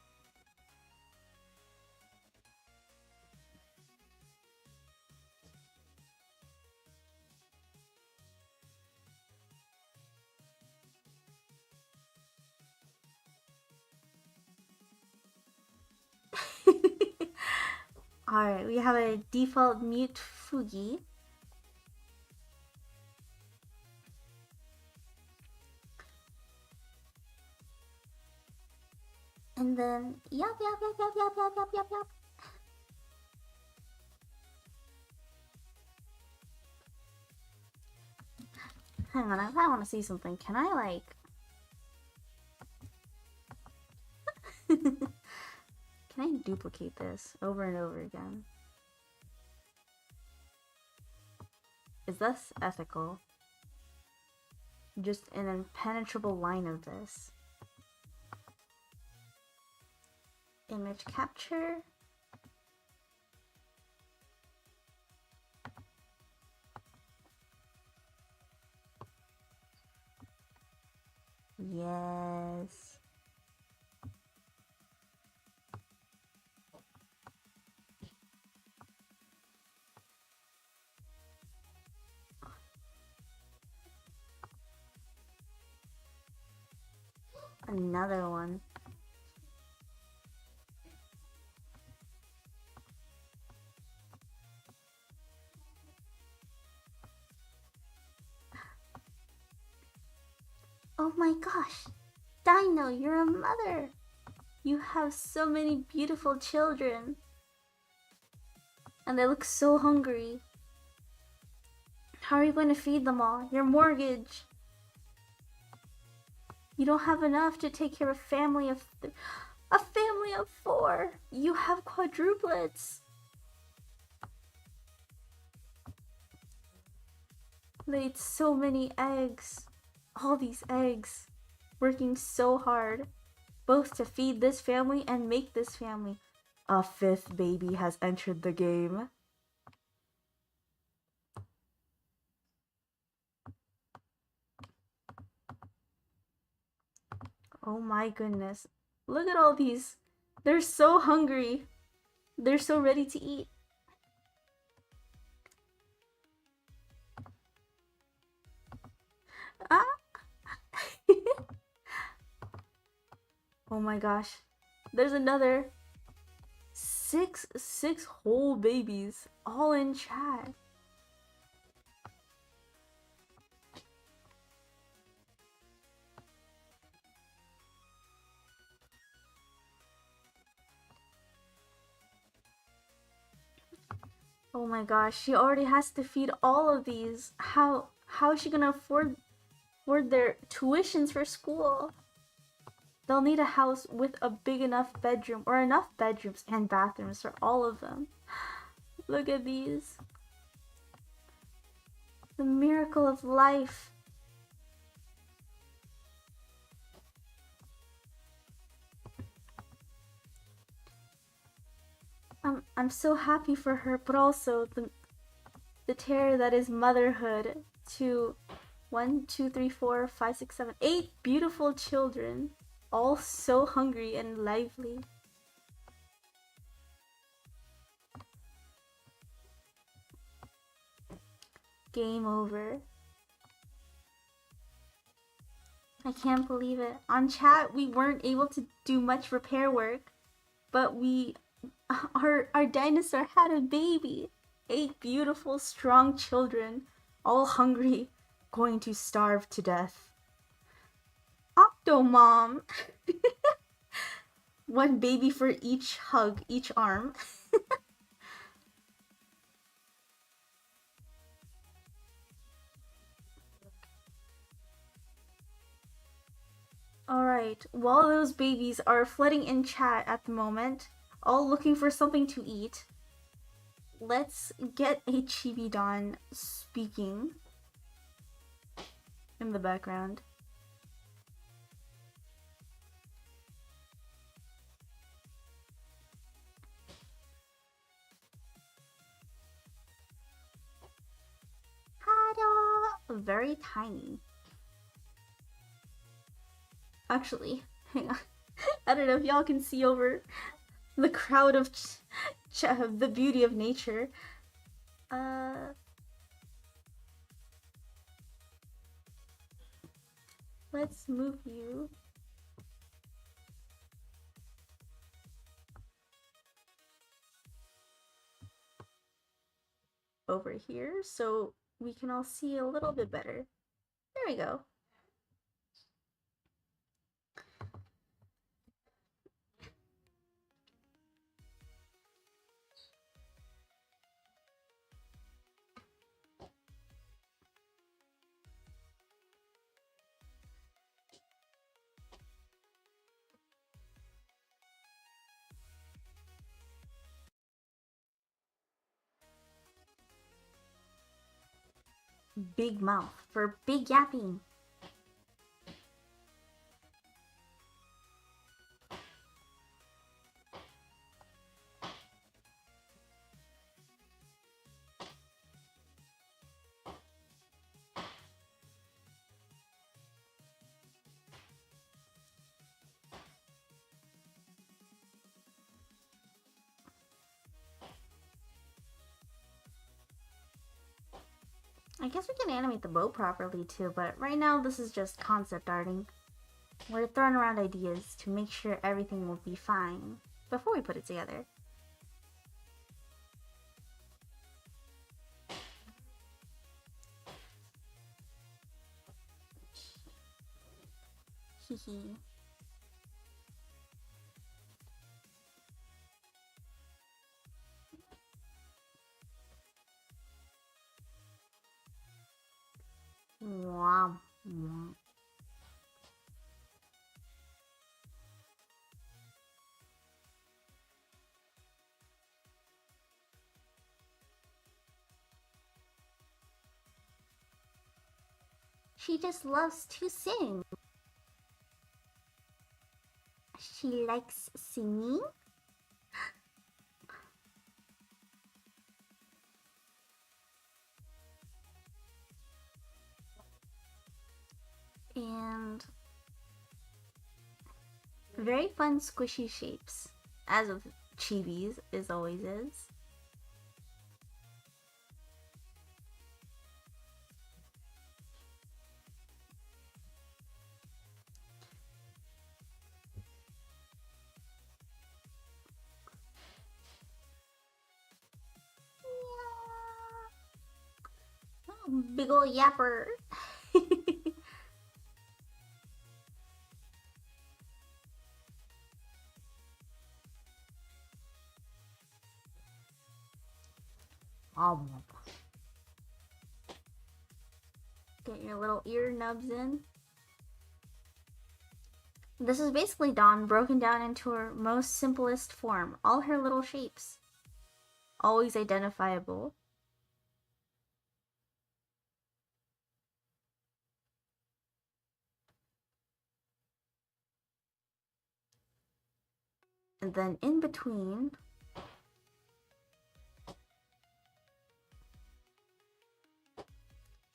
Alright, we have a default mute Fugi. And then, yup. Hang on, I want to see something. Can I, like... Can I duplicate this over and over again? Is this ethical? Just an impenetrable line of this. Image capture. Yes. Another one. Oh my gosh! Dino, you're a mother! You have so many beautiful children. And they look so hungry. How are you going to feed them all? Your mortgage. You don't have enough to take care of a family of 4. You have quadruplets. They ate so many eggs. All these eggs. Working so hard. Both to feed this family and make this family. A 5th baby has entered the game. Oh my goodness. Look at all these. They're so hungry. They're so ready to eat. Ah! Oh my gosh. There's another 6 whole babies all in chat. Oh my gosh, she already has to feed all of these. How is she gonna afford their tuitions for school? They'll need a house with a big enough bedroom, or enough bedrooms and bathrooms for all of them. Look at these. The miracle of life. I'm so happy for her, but also the terror that is motherhood to 1, 2, 3, 4, 5, 6, 7, 8 beautiful children, all so hungry and lively. Game over. I can't believe it. On chat, we weren't able to do much repair work, but our dinosaur had a baby. 8 beautiful, strong children, all hungry, going to starve to death. Octomom! 1 baby for each hug, each arm. Alright, while those babies are flooding in chat at the moment, all looking for something to eat, let's get a Chibi Don speaking in the background. Very tiny. Actually, hang on. I don't know if y'all can see over the crowd of the beauty of nature. Let's move you. Over here so we can all see a little bit better. There we go. Big mouth for big yapping. I guess we can animate the boat properly too, but right now this is just concept arting. We're throwing around ideas to make sure everything will be fine before we put it together. Hehe. Wow. She just loves to sing. She likes singing. And very fun squishy shapes, as with chibis is always is. Oh, big ol' yapper. Get your little ear nubs in. This is basically Dawn broken down into her most simplest form. All her little shapes. Always identifiable. And then in between,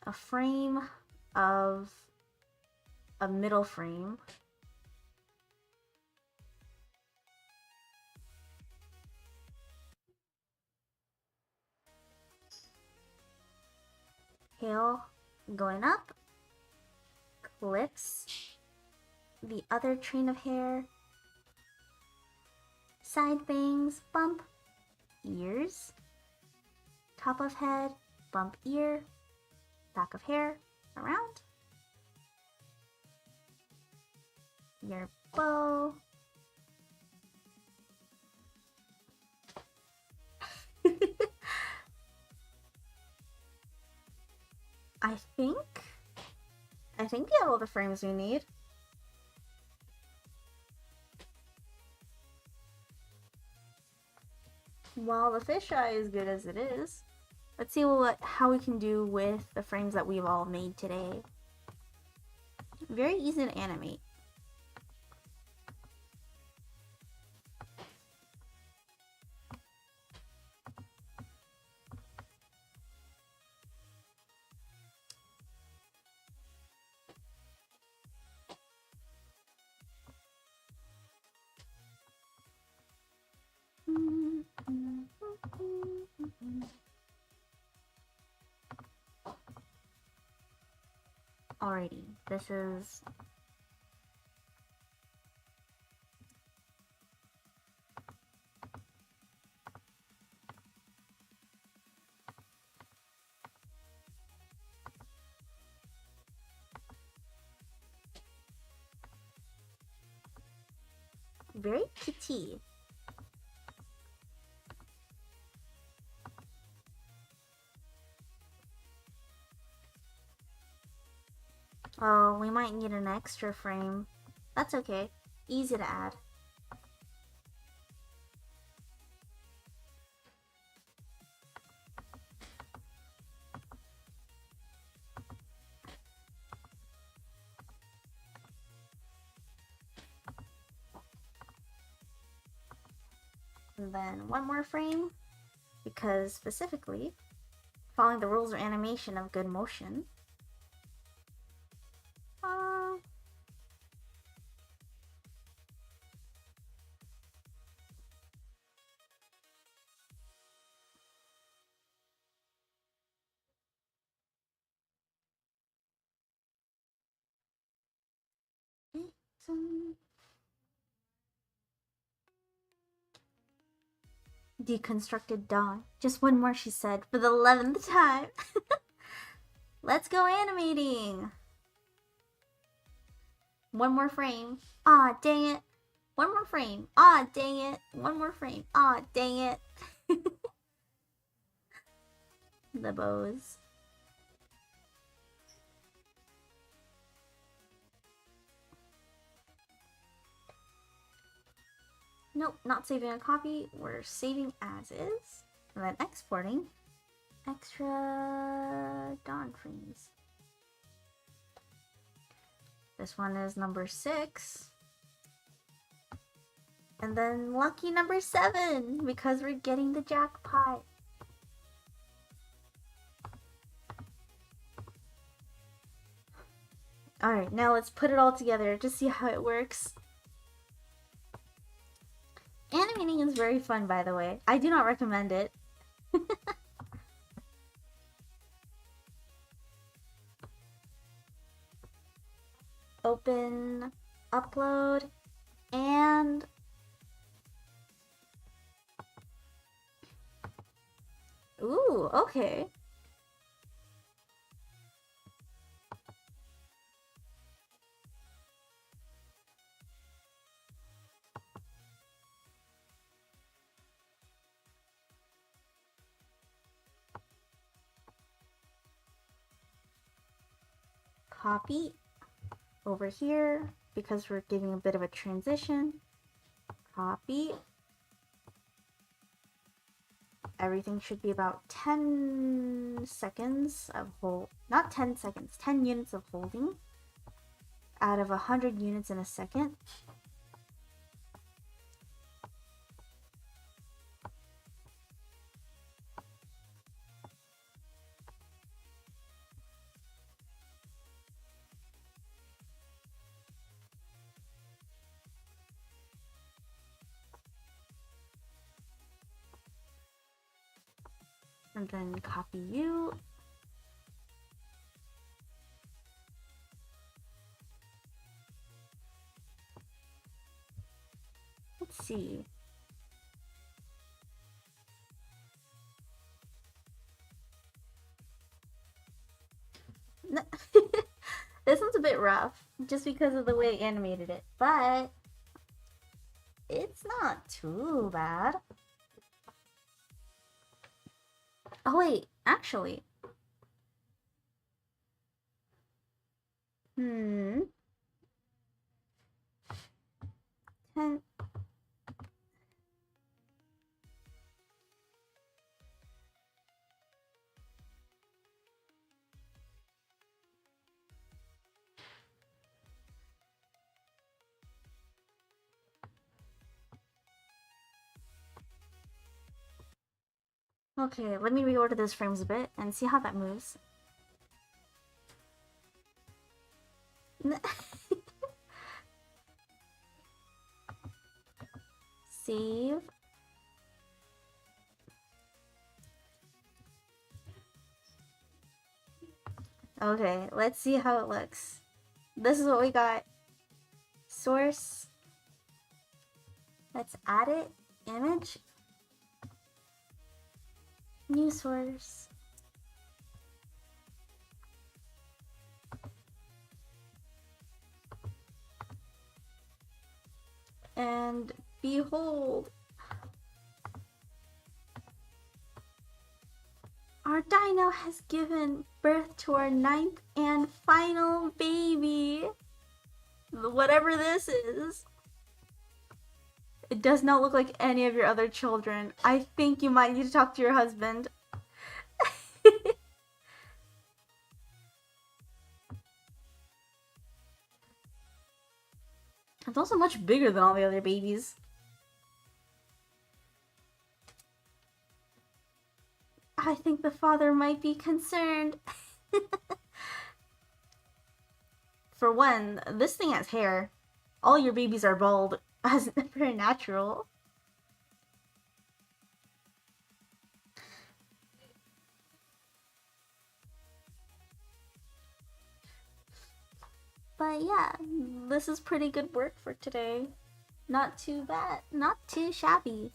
a frame of a middle frame. Tail going up, clips, the other train of hair, side bangs, bump, ears, top of head, bump ear, back of hair, around, your bow, I think we have all the frames we need. Well, the fisheye is good as it is. Let's see how we can do with the frames that we've all made today. Very easy to animate. Alrighty, this is very petite. Oh, we might need an extra frame. That's okay. Easy to add. And then one more frame, because specifically, following the rules of animation of good motion. Deconstructed Dawn. Just one more, she said, for the 11th time. Let's go animating. One more frame. Aw, dang it. One more frame. Aw, dang it. One more frame. Aw, dang it. The bows. Nope, not saving a copy. We're saving as is. And then exporting. Extra Dawn frames. This one is number 6. And then lucky number 7, because we're getting the jackpot. Alright, now let's put it all together to see how it works. Animating is very fun, by the way. I do not recommend it. Open, upload, and ooh, okay. Copy over here because we're giving a bit of a transition. Copy. Everything should be about 10 seconds of hold, not 10 seconds, 10 units of holding out of 100 units in a second. And then copy you. Let's see. This one's a bit rough, just because of the way I animated it, but it's not too bad. Oh wait, actually. 10. Okay, let me reorder those frames a bit and see how that moves. Save. Okay, let's see how it looks. This is what we got. Source. Let's add it. Image. New source. And behold, our dino has given birth to our 9th and final baby. Whatever this is. It does not look like any of your other children. I think you might need to talk to your husband. It's also much bigger than all the other babies. I think the father might be concerned. For one, this thing has hair. All your babies are bald. As very natural. But yeah, this is pretty good work for today. Not too bad. Not too shabby.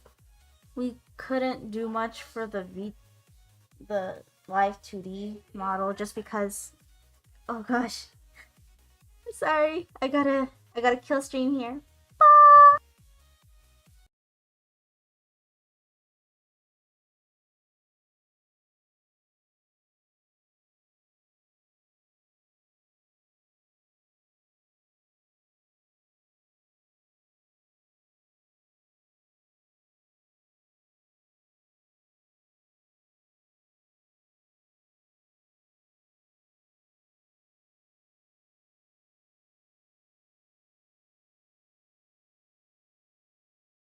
We couldn't do much for the live 2D model just because. Oh gosh. I'm sorry. I gotta kill stream here.